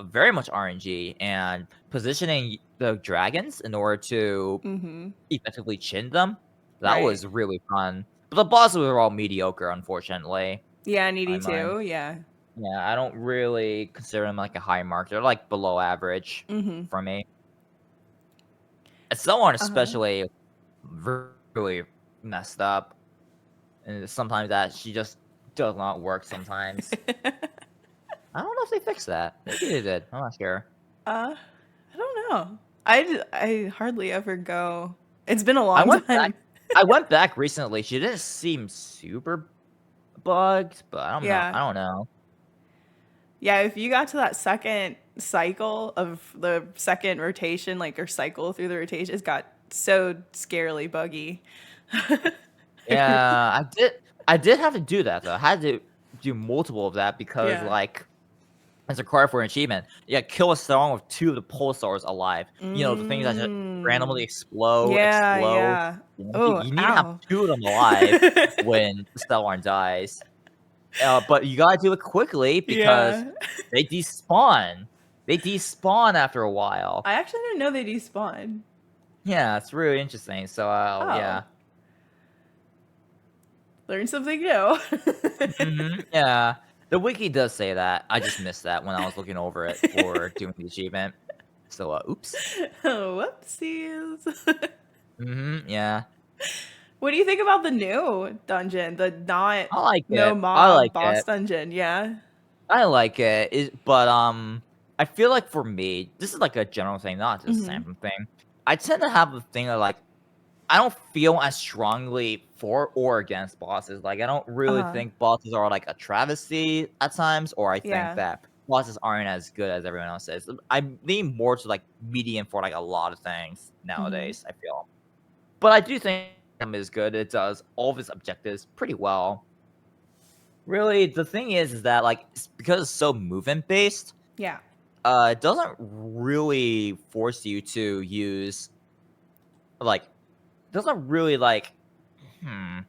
very much RNG and positioning the dragons in order to effectively chin them. That was really fun. But the bosses were all mediocre, unfortunately. Yeah, and ED2, yeah. Yeah, I don't really consider them like a high mark. They're like below average for me. And someone especially really messed up. And sometimes that she just does not work sometimes. I don't know if they fixed that. Maybe they did. I'm not sure. I don't know. I hardly ever go. It's been a long time. I went back recently. She didn't seem super bugged, but I don't know. I don't know. Yeah, if you got to that second cycle of the second rotation, like or cycle through the rotation, it got so scarily buggy. Yeah, I did have to do that though. I had to do multiple of that because like it's required for an achievement. You gotta kill a song with 2 of the pulsars alive. You know, the things that just randomly explode. Yeah. You need to have 2 of them alive when the Stellarn dies. But you gotta do it quickly because they despawn. They despawn after a while. I actually didn't know they despawn. Yeah, it's really interesting. So, yeah. Learn something new. Yeah. The wiki does say that. I just missed that when I was looking over it for doing the achievement. So, oops. Whoopsies. Yeah. What do you think about the new dungeon? The I like no it. mob boss dungeon, yeah? I like it. But I feel like for me, this is like a general thing, not just a Samson thing. I tend to have a thing of like, I don't feel as strongly for or against bosses. Like, I don't really think bosses are like a travesty at times, or I think that bosses aren't as good as everyone else is. I lean more to like medium for like a lot of things nowadays, I feel. But I do think is good. It does all of its objectives pretty well. Really, the thing is that like because it's so movement based, Yeah. it doesn't really force you to use like doesn't really like hmm.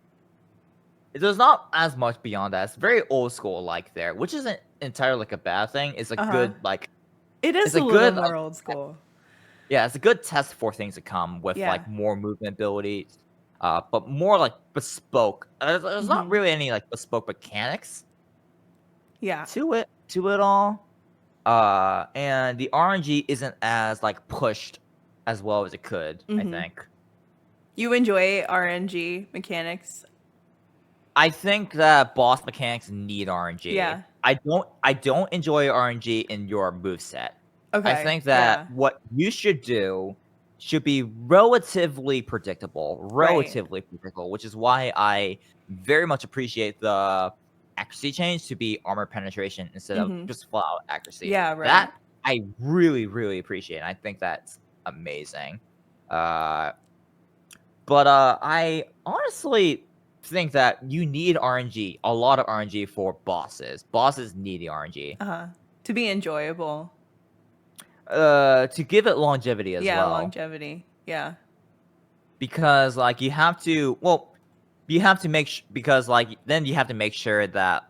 There's not as much beyond that. It's very old school like there, which isn't entirely like a bad thing. It's a good like It it's is a a little good more old school. yeah, it's a good test for things to come with Yeah. like more movement abilities, but more like bespoke. There's not really any like bespoke mechanics Yeah. to it all. And the RNG isn't as like pushed as well as it could, I think. You enjoy RNG mechanics? I think that boss mechanics need RNG. Yeah. I don't enjoy RNG in your moveset. I Okay. think that Yeah. what you should do should be relatively predictable, Right. which is why I very much appreciate the accuracy change to be armor penetration instead of just flat out accuracy. Yeah, right. That I really, really appreciate. And I think that's amazing. Uh, but I honestly think that you need RNG, a lot of RNG for bosses. Bosses need the RNG. To be enjoyable. To give it longevity as Yeah, well. longevity. Yeah. Because like you have to because like then you have to make sure that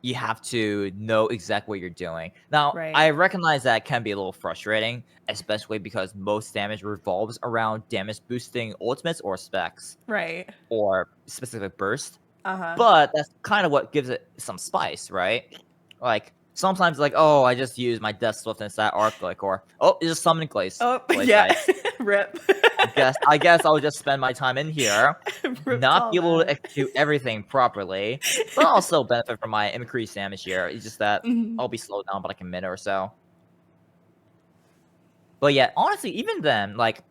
you have to know exactly what you're doing. Now, Right. I recognize that can be a little frustrating, especially because most damage revolves around damage boosting ultimates or specs. Right. Or specific burst. Uh-huh. But that's kind of what gives it some spice, right? Like sometimes, like oh, I just use my death swiftness that arc click, or oh, it's just summoning glaze. Oh, Glaze yeah. dice. Rip. I guess I'll just spend my time in here, Ripped not all be able to that. execute everything properly, but also benefit from my increased damage here. It's just that I'll be slowed down by like a minute or so. But yeah, honestly, even then, like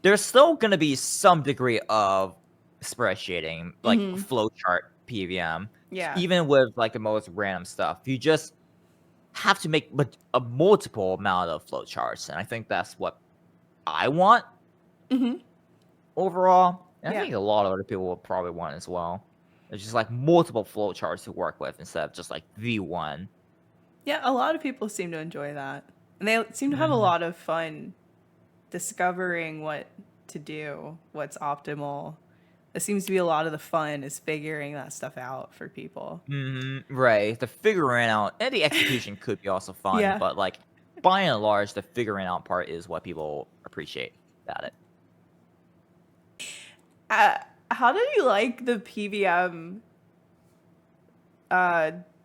there's still gonna be some degree of spread shading, like flowchart PVM. Yeah. Even with like the most random stuff, you just have to make a multiple amount of flowcharts, and I think that's what I want overall. And I Yeah. think a lot of other people will probably want as well. It's just like multiple flowcharts to work with instead of just like the one. Yeah, a lot of people seem to enjoy that. And they seem to have a lot of fun discovering what to do, what's optimal. It seems to be a lot of the fun is figuring that stuff out for people. Right. The figuring out and the execution could be also fun, Yeah. but like by and large, the figuring out part is what people appreciate about it. How did you like the PVM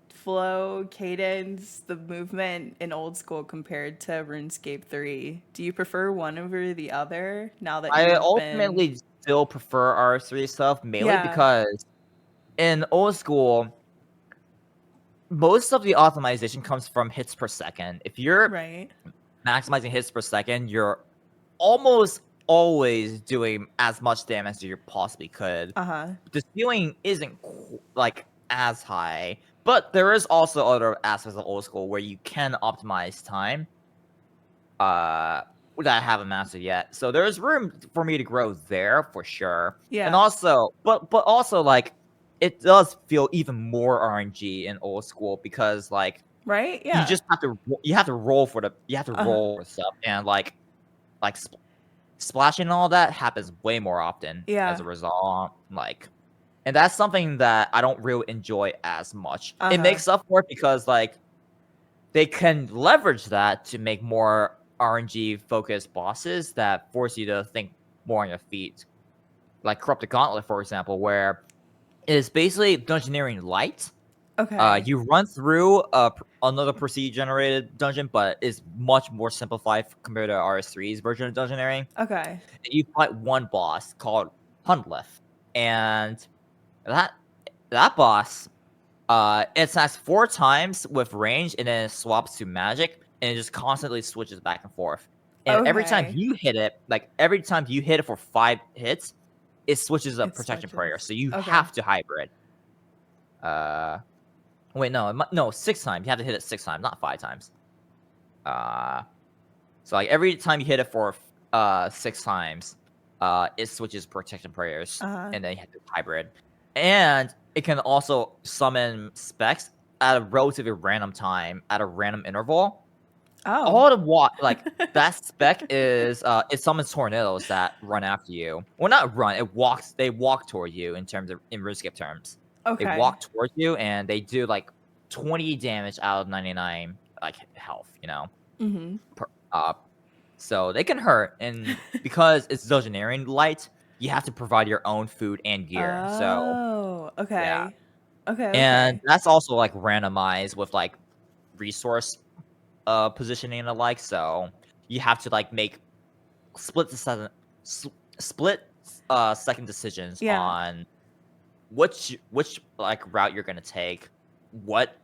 flow, cadence, the movement in old school compared to RuneScape 3? Do you prefer one over the other now that I you've ultimately still prefer RS3 stuff, mainly because in old school, most of the optimization comes from hits per second. If you're maximizing hits per second, you're almost always doing as much damage as you possibly could. The ceiling isn't like as high, but there is also other aspects of old school where you can optimize time. That I haven't mastered yet, so there's room for me to grow there for sure. Yeah. And also, but also like it does feel even more RNG in old school because like Yeah. you just have to roll for roll for stuff and like splashing and all that happens way more often as a result. Like, and that's something that I don't really enjoy as much. It makes up for it because like they can leverage that to make more RNG focused bosses that force you to think more on your feet. Like Corrupted Gauntlet, for example, where it is basically dungeoneering light. You run through another procedure generated dungeon, but it's much more simplified compared to RS3's version of dungeoneering. And you fight one boss called Hundleth, and that boss it attacks 4 times with range and then it swaps to magic and it just constantly switches back and forth. And every time you hit it for 5 hits, it switches a protection prayer. So you have to hybrid. Wait, no, 6 times. You have to hit it 6 times, not 5 times. So like every time you hit it for 6 times, it switches protection prayers, and then you have to hybrid. and it can also summon specs at a relatively random time at a random interval. Oh. All the like that spec is it summons tornadoes that run after you. Well, not run. They walk toward you in RuneScape terms. They Okay. walk towards you and they do like 20 damage out of 99 like health. Mm-hmm. So they can hurt, and because it's Dungeoneering light, you have to provide your own food and gear. So Oh, okay. yeah, Okay, and okay. that's also like randomized with like resource positioning and the like. So you have to like make split second decisions Yeah. on which like route you're gonna take, what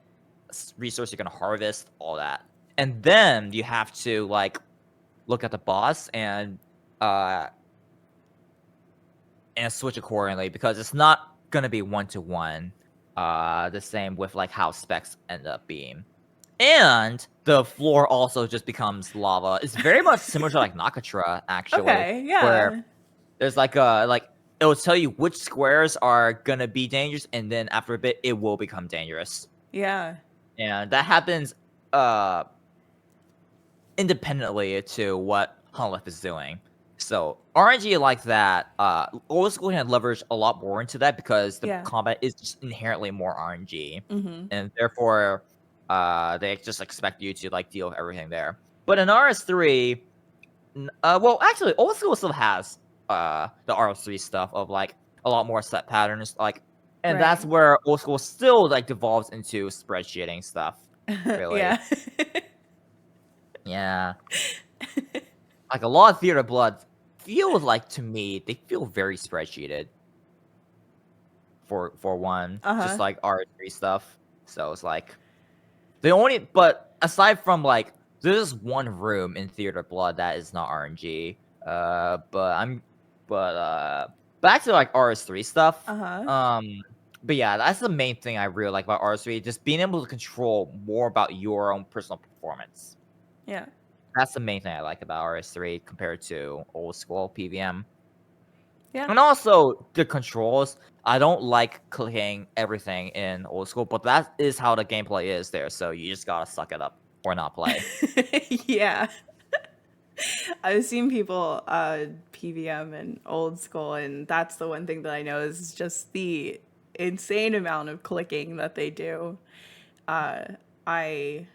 resource you're gonna harvest, all that, and then you have to like look at the boss and switch accordingly because it's not gonna be 1-to-1. The same with like how specs end up being. And the floor also just becomes lava. It's very much similar to like Nakatra, actually, Okay, yeah. where there's like it will tell you which squares are gonna be dangerous, and then after a bit, it will become dangerous. Yeah. And that happens independently to what Hololive is doing. So RNG like that, old school can leverage a lot more into that because the Yeah. combat is just inherently more RNG, Mm-hmm. and therefore, they just expect you to like deal with everything there. But in RS3, well, actually, old school still has the RS3 stuff of like a lot more set patterns, like, and that's Right. where old school still like devolves into spreadsheeting stuff. Really, Yeah. yeah. Like a lot of Theater Blood feels like to me they feel very spreadsheeted. For one, just Uh-huh. like R3 stuff. So it's like but aside from like there's one room in Theater Blood that is not RNG. But back to like RS3 stuff. Uh-huh. But yeah, that's the main thing I really like about RS3, just being able to control more about your own personal performance. Yeah. That's the main thing I like about RS3 compared to old school PVM. Yeah. And also the controls. I don't like clicking everything in old school, but that is how the gameplay is there. So you just gotta suck it up or not play. Yeah. I've seen people PVM and old school, and that's the one thing that I know is just the insane amount of clicking that they do. I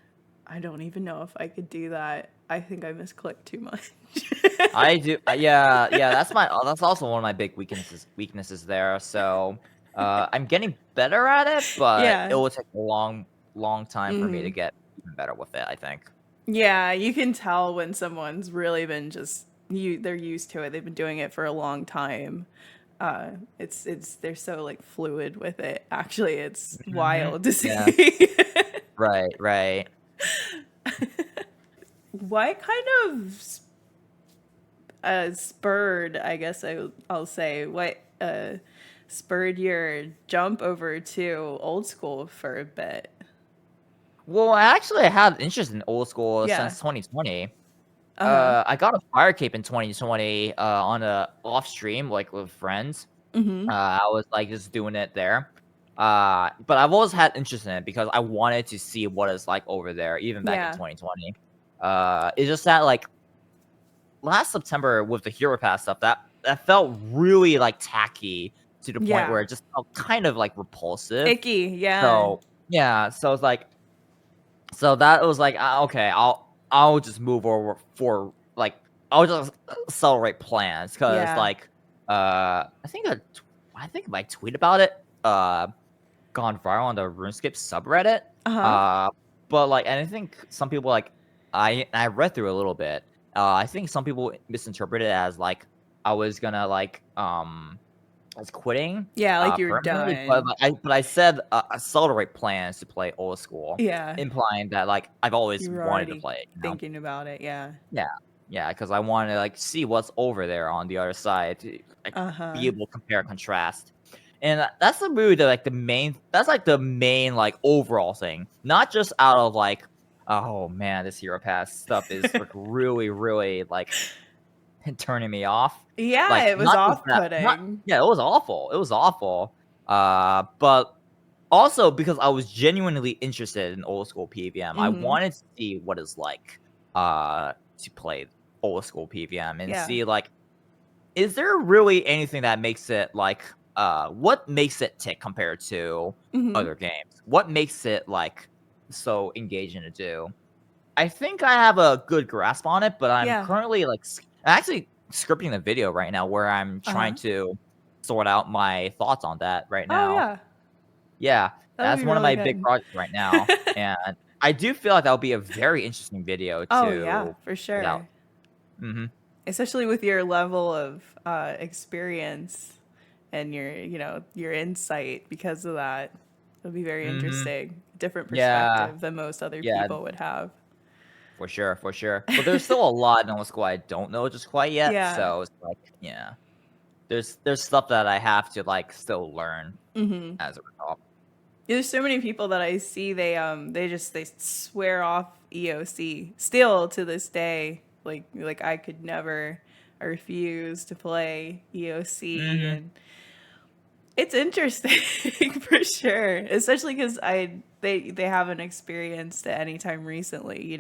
don't even know if I could do that. I think I misclick too much. I do, yeah. That's also one of my big weaknesses there. So I'm getting better at it, but it Yeah. will take a long time for me to Mm-hmm. get even better with it, I think. Yeah, you can tell when someone's really been they're used to it. They've been doing it for a long time. It's they're so like fluid with it. Actually, it's wild to Yeah. see. Right. What kind of spurred, I guess I'll say, what spurred your jump over to old school for a bit? Well, I actually had interest in old school Yeah. since 2020. Uh-huh. I got a fire cape in 2020 on a off stream like with friends. Mm-hmm. I was like just doing it there. But I've always had interest in it because I wanted to see what it's like over there, even back in Yeah. 2020. It's just that like last September with the Hero Pass stuff, that felt really like tacky to the point where Yeah. it just felt kind of like repulsive. Icky, yeah. So yeah, so it's like that was like okay, I'll just move over for like I'll just accelerate plans because Yeah. like I think my tweet about it gone viral on the RuneScape subreddit. Uh-huh. But like and I think some people like I read through a little bit. I think some people misinterpreted it as like I was gonna like I was quitting Yeah, like you were permanently, done. but I said accelerate plans to play old school, Yeah. implying that like I've always You were wanted to already play it, thinking about it, yeah. Yeah, because I want to like see what's over there on the other side to like Uh-huh. be able to compare and contrast. And that's the really the main like overall thing, not just out of like, oh man, this Hero Pass stuff is like really like turning me off. Yeah, Like it was not just that, not off-putting. yeah, it was awful. It was awful. But also because I was genuinely interested in old school PVM, I Mm-hmm. wanted to see what it's like to play old school PVM and Yeah. see like, is there really anything that makes it like what makes it tick compared to Mm-hmm. other games? What makes it like so engaging to do? I think I have a good grasp on it, but I'm Yeah. currently like actually scripting the video right now where I'm trying Uh-huh. to sort out my thoughts on that right Oh now. yeah. Yeah, That would that's be one of really my big good. projects right now, and I do feel like that would be a very interesting video Oh yeah, to for put out. sure. Mhm. Especially with your level of experience and your insight because of that. It'll be very Mhm. interesting. Different Yeah. perspective than most other Yeah, people would have. for sure, for sure. But there's still a lot in old school I don't know just quite yet, Yeah. so it's like, yeah. There's stuff that I have to like still learn Mm-hmm. as a result. There's so many people that I see they swear off EOC still to this day. Like I could never. I refuse to play EOC, Mhm. and it's interesting for sure, especially because they haven't experienced it anytime recently.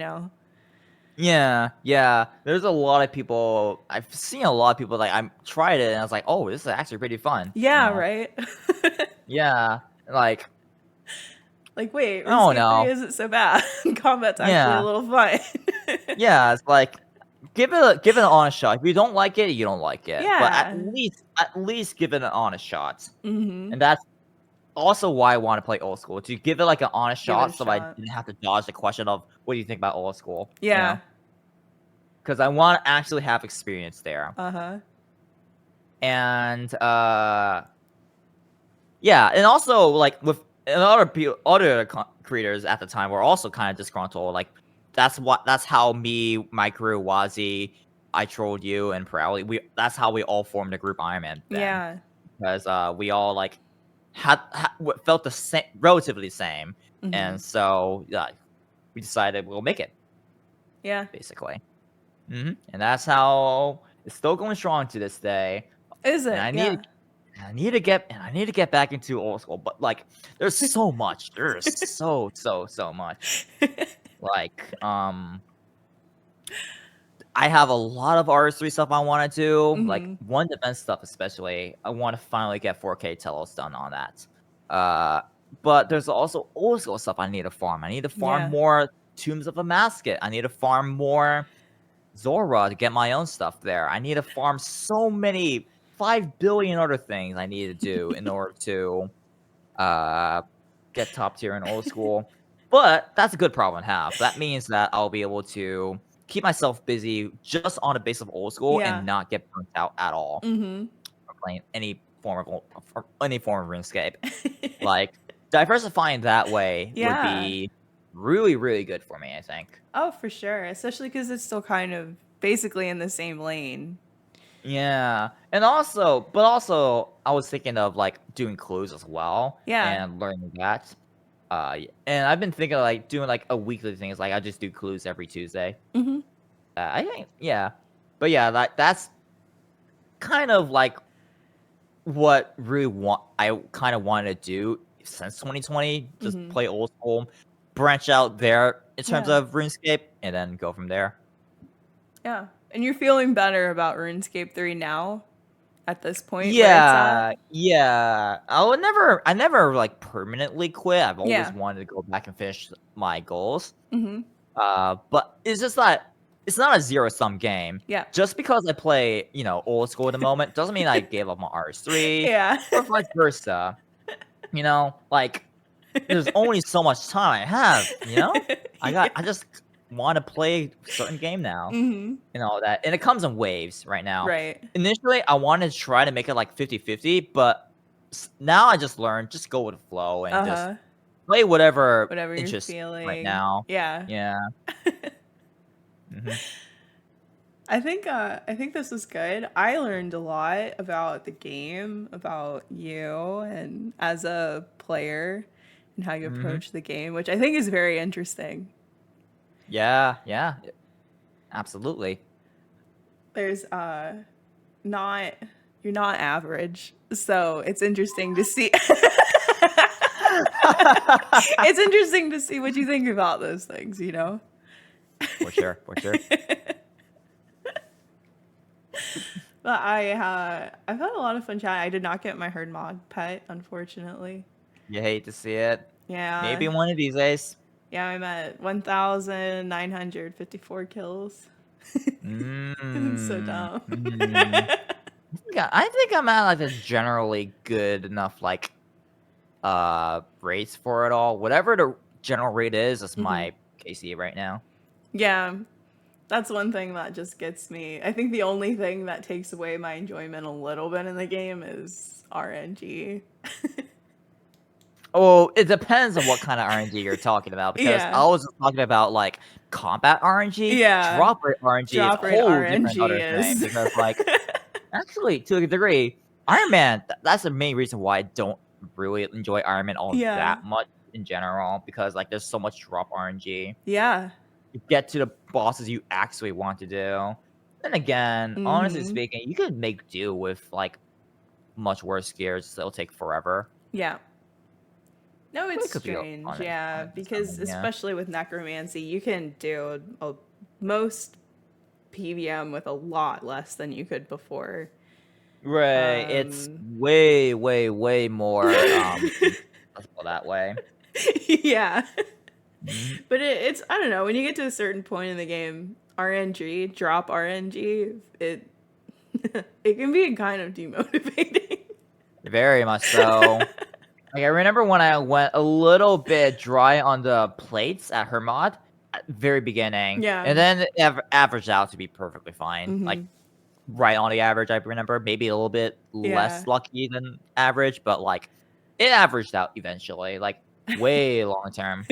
Yeah, yeah. There's a lot of people. I've seen a lot of people like I tried it and I was like, oh, this is actually pretty fun. You Yeah, know? right. Yeah. Like Like, wait, I don't RuneScape 3 know. isn't so bad. Combat's actually a Yeah. little fun. Yeah. It's like give it an honest shot. If you don't like it, you don't like it. But Yeah. at least give it an honest shot. Mm-hmm. And that's also why I want to play old school. To give it like an honest Give it a shot, so I shot. didn't have to dodge the question of what do you think about old school. You know? Yeah. Because I want to actually have experience there. Uh-huh. And yeah, and also like with and other creators at the time were also kind of disgruntled. Like that's how me, my crew, Wazi, I trolled you, and Prowley. That's how we all formed the group Iron Man then, Yeah. because we all like felt the same, relatively same, Mm-hmm. and so we decided we'll make it Yeah. basically. And that's how it's still going strong to this day. Is And it? I need Yeah. I need to get back into old school, but like there's so much. There's so much. Like I have a lot of RS3 stuff I want to do. Like Mm-hmm. one defense stuff especially. I want to finally get 4K telos done on that. But there's also old school stuff I need to farm. I need to farm Yeah. more Tombs of a Masket. I need to farm more Zora to get my own stuff there. I need to farm so many 5 billion other things I need to do in order to get top tier in old school. But that's a good problem to have. That means that I'll be able to keep myself busy just on a base of old school Yeah. and not get burnt out at all Mm-hmm. from playing any form of RuneScape. Like diversifying that way would Yeah. be really, really good for me, I think. Oh, for sure. Especially because it's still kind of basically in the same lane. Yeah, and also, I was thinking of like doing clues as well Yeah. and learning that. And I've been thinking of, like doing like a weekly thing. It's like I just do clues every Tuesday. Mm-hmm. I think, yeah, but yeah, that's kind of like what I kind of wanted to do since 2020. Just Mm-hmm. play old school, branch out there in terms Yeah. of RuneScape, and then go from there. Yeah. And you're feeling better about RuneScape 3 now at this point where it's at? Yeah, yeah. I never like permanently quit. I've always Yeah. wanted to go back and finish my goals. Mm-hmm. But it's just that it's not a zero sum game. Yeah. Just because I play, old school at the moment doesn't mean I gave up on RS3 Yeah. or vice versa. Like there's only so much time I have, Yeah. I just want to play a certain game now. Mm-hmm. And all that. And it comes in waves right now. Right. Initially, I wanted to try to make it like 50-50, but now I just learned just go with the flow and just Uh-huh. play whatever Whatever you're interests right feeling. now. Yeah. Yeah. hmm I think this was good. I learned a lot about the game, about you and as a player and how you hmm approach the game, which I think is very interesting. Yeah. Absolutely. There's not you're not average. So it's interesting to see. It's interesting to see what you think about those things, you know? For sure, for sure. But I've had a lot of fun chatting. I did not get my herd mod pet, unfortunately. You hate to see it. Yeah. Maybe one of these days. Yeah, I'm at 1,954 kills. I'm so dumb. I think I'm at like a generally good enough like rates for it all. Whatever the general rate is, that's my KC right now. Yeah. That's one thing that just gets me. I think the only thing that takes away my enjoyment a little bit in the game is RNG. Oh, it depends on what kind of RNG you're talking about. Because I was just talking about like combat RNG. Yeah. Drop rate RNG Drop is a rate whole RNG different other thing. Because like actually to a degree, Iron Man, that's the main reason why I don't really enjoy Iron Man all that much in general. Because like there's so much drop RNG. Yeah. You get to the bosses you actually want to do. Then again, honestly speaking, you could make do with like much worse gears. It'll take forever. Yeah. No, it's strange. Yeah, because especially with necromancy, you can do most PVM with a lot less than you could before. Right. It's way, way, way more that way. Yeah. But it's I don't know, when you get to a certain point in the game, RNG, drop RNG, it can be kind of demotivating. Very much so. Like I remember when I went a little bit dry on the plates at her mod at the very beginning. Yeah. And then it averaged out to be perfectly fine. Like right on the average, I remember. Maybe a little bit less lucky than average, but like it averaged out eventually. Like way long term.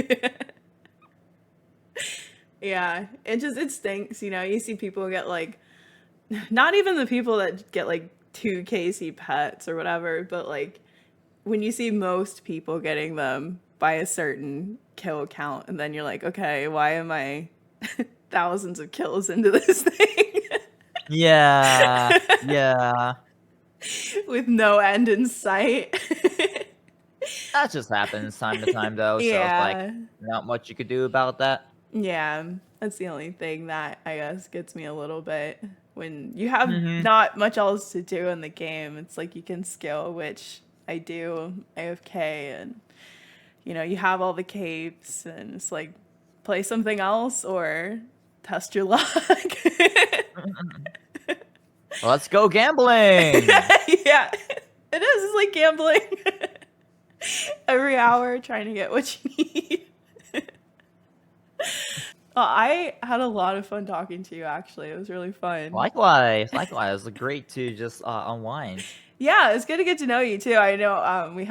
Yeah, it stinks, you know. You see people get like, not even the people that get like 2 KC pets or whatever, but like when you see most people getting them by a certain kill count, and then you're like, okay, why am I thousands of kills into this thing? Yeah, yeah. With no end in sight. That just happens time to time, though. So it's like not much you could do about that. Yeah, that's the only thing that I guess gets me a little bit. When you have not much else to do in the game, it's like you can skill, which I do AFK, and you know, you have all the capes, and it's like play something else or test your luck. Let's go gambling. Yeah, it is. It's like gambling. Every hour trying to get what you need. I had a lot of fun talking to you, actually. It was really fun. Likewise. It was great to just unwind. Yeah, it's good to get to know you, too. I know we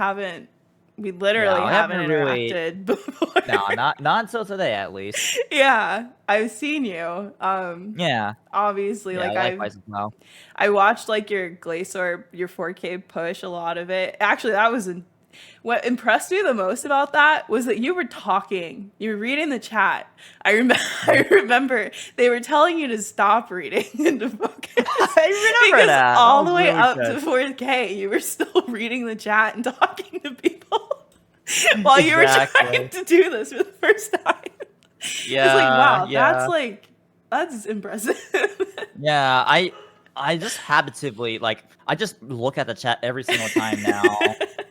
literally haven't interacted before. No, not until today, at least. Yeah, I've seen you. Yeah. Obviously, yeah, like likewise as well. I watched like your Glacier, your 4K push, a lot of it. Actually, that was what impressed me the most about that was that you were talking. You were reading the chat. I remember they were telling you to stop reading and to focus. I remember that. All the way up to 4K, you were still reading the chat and talking to people while you were trying to do this for the first time. Yeah. It's like, wow, that's impressive. Yeah, I just habitually I just look at the chat every single time now.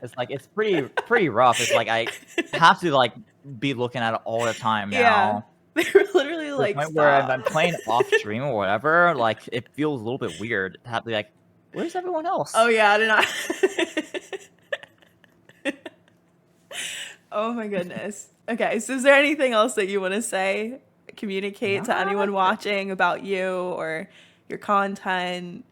It's like it's pretty rough. It's like I have to be looking at it all the time now. Yeah. They were literally to like, the point where I'm playing off stream or whatever, it feels a little bit weird to have to be like, where's everyone else? Oh yeah, I did not. Oh my goodness. Okay, so is there anything else that you want to say? Communicate to anyone watching about you or your content?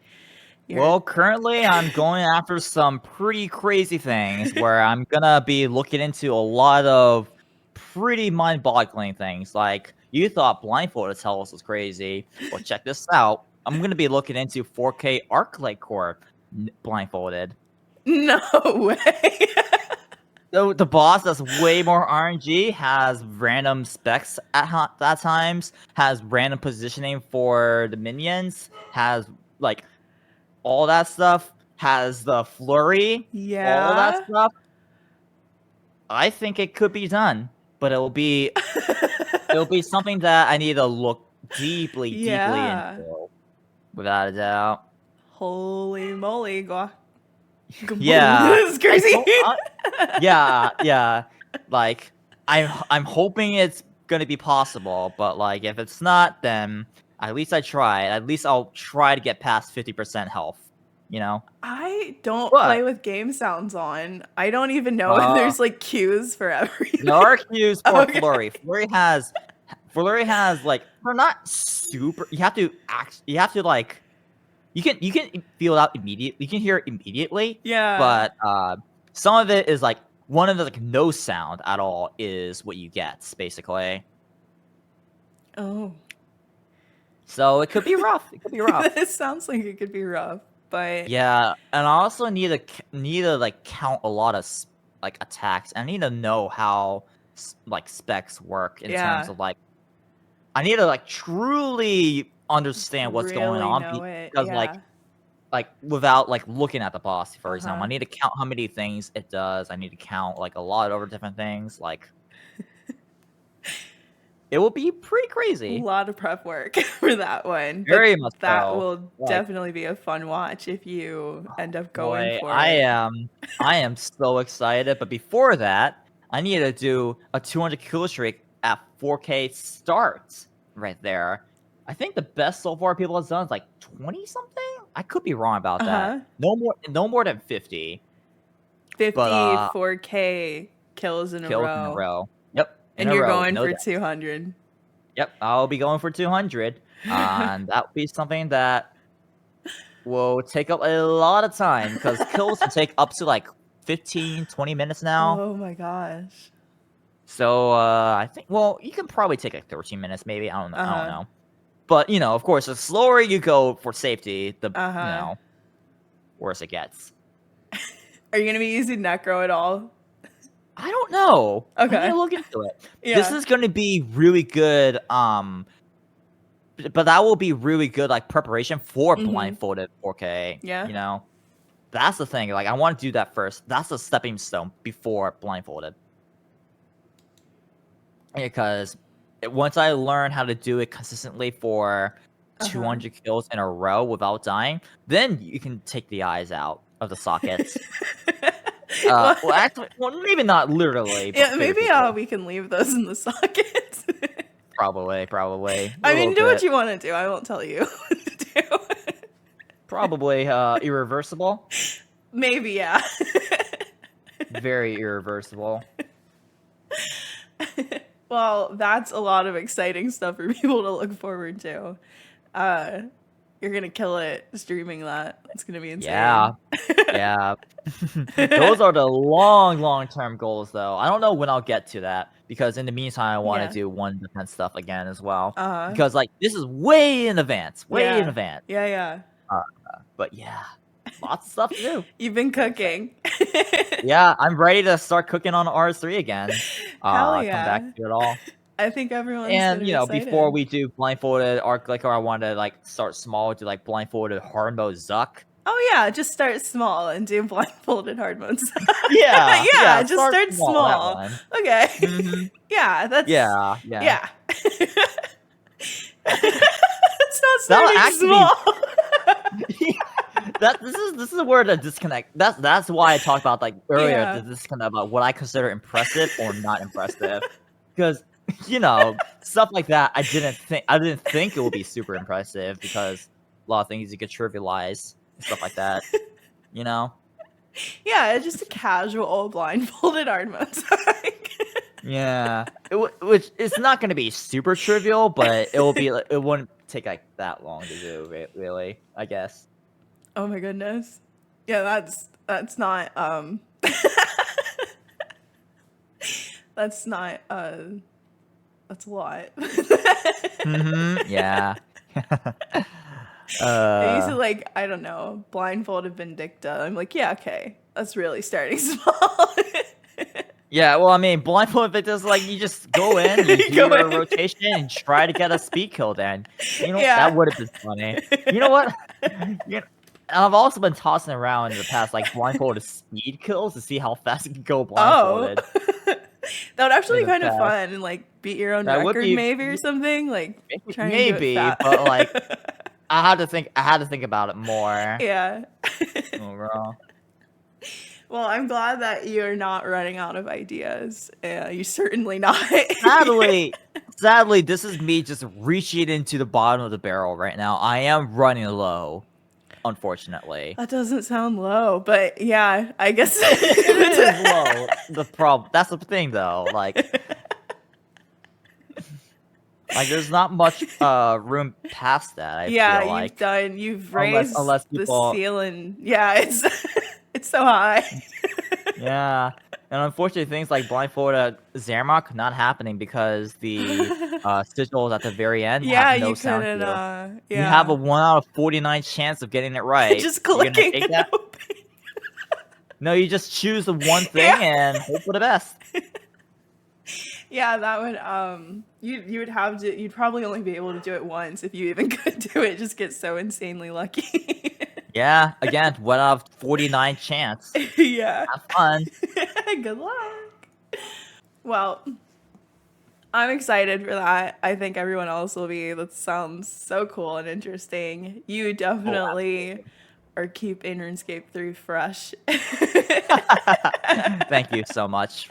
Well, currently I'm going after some pretty crazy things where I'm gonna be looking into a lot of pretty mind-boggling things. Like, you thought blindfolded tells was crazy. Well, check this out. I'm gonna be looking into 4K Arclight Core blindfolded. No way. So the boss that's way more RNG, has random specs at times, has random positioning for the minions, has all that stuff. has the flurry, all that stuff. I think it could be done, but it'll be something that I need to look deeply into, without a doubt. Holy moly, Yeah, this is crazy. yeah. Like I'm hoping it's gonna be possible, but like if it's not, then at least I tried. At least I'll try to get past 50% health. You know. I don't play with game sounds on. I don't even know if there's like cues for everything. There are cues for flurry. Flurry has like, they're not super. You have to like. You can feel it out immediately. You can hear it immediately. Yeah. But some of it is like one of the like no sound at all is what you get basically. Oh. So it could be rough. It could be rough. It sounds like it could be rough, but yeah. And I also need to like count a lot of like attacks. I need to know how like specs work in terms of like. I need to like truly understand what's going on because like without like looking at the boss, for example, I need to count how many things it does. I need to count like a lot of different things. Like it will be pretty crazy. A lot of prep work for that one. Very much. That will definitely be a fun watch if you end up going for it. I am so excited. But before that, I need to do a 200 kill streak at 4K start right there. I think the best so far people have done is like 20 something. I could be wrong about that. No more than 50. 50 4K kills in a row. Yep. And you're going for 200. Yep, I'll be going for 200. And that would be something that will take up a lot of time because kills can take up to like 15, 20 minutes now. Oh my gosh. So I think, well, you can probably take like 13 minutes, maybe. I don't know. But you know, of course, the slower you go for safety, the you know, worse it gets. Are you gonna be using Necro at all? I don't know. Okay, I need to look into it. This is gonna be really good. But that will be really good, like preparation for blindfolded 4K. Yeah, you know, that's the thing. Like, I want to do that first. That's the stepping stone before blindfolded. Because once I learn how to do it consistently for 200 kills in a row without dying, then you can take the eyes out of the sockets. Well, actually, maybe not literally. Yeah, maybe we can leave those in the sockets. Probably. I mean, do what you want to do. I won't tell you what to do. Probably irreversible. Maybe, yeah. Very irreversible. Well, that's a lot of exciting stuff for people to look forward to. You're gonna kill it streaming that. It's gonna be insane. Yeah. Those are the long-term goals, though. I don't know when I'll get to that because in the meantime, I want to do one defense stuff again as well. Because like this is way in advance. In advance. Yeah. But yeah. Lots of stuff to do. You've been cooking. Yeah, I'm ready to start cooking on RS3 again. Hell yeah. Come back to it all. I think everyone's excited. Before we do blindfolded Arc Liquor, I want to like start small, do like blindfolded hard mode Zuck. Oh yeah, just start small and do blindfolded hard mode Zuck. Yeah, just start small. Okay. Yeah, that's yeah. It's not starting small. This is where the disconnect. That's why I talked about like earlier the disconnect about what I consider impressive or not impressive, because you know stuff like that I didn't think it would be super impressive because a lot of things you could trivialize and stuff like that, you know. Yeah, it's just a casual blindfolded hard mode. Yeah, which it's not going to be super trivial, but it will be. It wouldn't take like that long to do, really. I guess. Oh my goodness. Yeah, that's not that's not that's a lot. Yeah. I used to like, I don't know, blindfolded Vindicta. I'm like, yeah, okay. That's really starting small. Yeah, well, I mean, blindfolded Vindicta's like you just go in, you do your rotation, and try to get a speed kill then. You know, that would have been funny. You know what? I've also been tossing around in the past, like, blindfolded speed kills to see how fast you can go blindfolded. That would actually In be the kind of past. fun and like beat your own That would record be maybe or something. Like try and do it maybe, fast. but like I had to think about it more. Yeah. Overall. Well, I'm glad that you're not running out of ideas. You're certainly not. Sadly, this is me just reaching into the bottom of the barrel right now. I am running low, unfortunately. That doesn't sound low, but yeah, I guess It is low. That's the thing, though. Like there's not much room past that. I feel like. You've raised unless people... the ceiling. Yeah, it's it's so high. Yeah, and unfortunately, things like blindfolded Zermach not happening because the sigils at the very end have no sound cue. You have a 1 out of 49 chance of getting it right. Just clicking it open. No, you just choose the one thing and hope for the best. Yeah, that would you'd probably only be able to do it once if you even could do it. Just get so insanely lucky. Yeah, again, 1 out of 49 chance. Yeah. Have fun. Good luck. Well, I'm excited for that. I think everyone else will be. That sounds so cool and interesting. You definitely are keeping RuneScape 3 fresh. Thank you so much.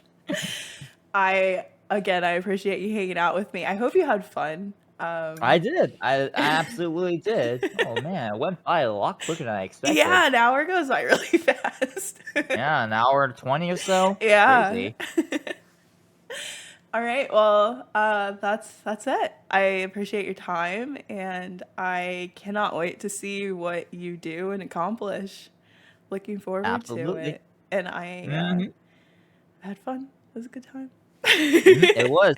I appreciate you hanging out with me. I hope you had fun. I did. I absolutely did. Oh man, it went by a lot quicker than I expected. Yeah, an hour goes by really fast. Yeah, an hour and 20 or so. Yeah. Crazy. All right. Well, that's it. I appreciate your time, and I cannot wait to see what you do and accomplish. Looking forward to it. And I had fun. It was a good time. It was.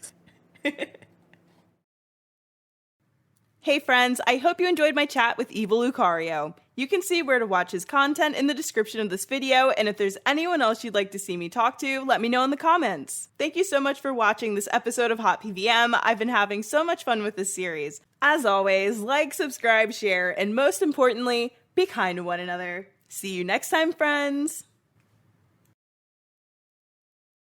Hey friends, I hope you enjoyed my chat with Evil Lucario. You can see where to watch his content in the description of this video, and if there's anyone else you'd like to see me talk to, let me know in the comments. Thank you so much for watching this episode of Hot PVM. I've been having so much fun with this series. As always, like, subscribe, share, and most importantly, be kind to one another. See you next time, friends!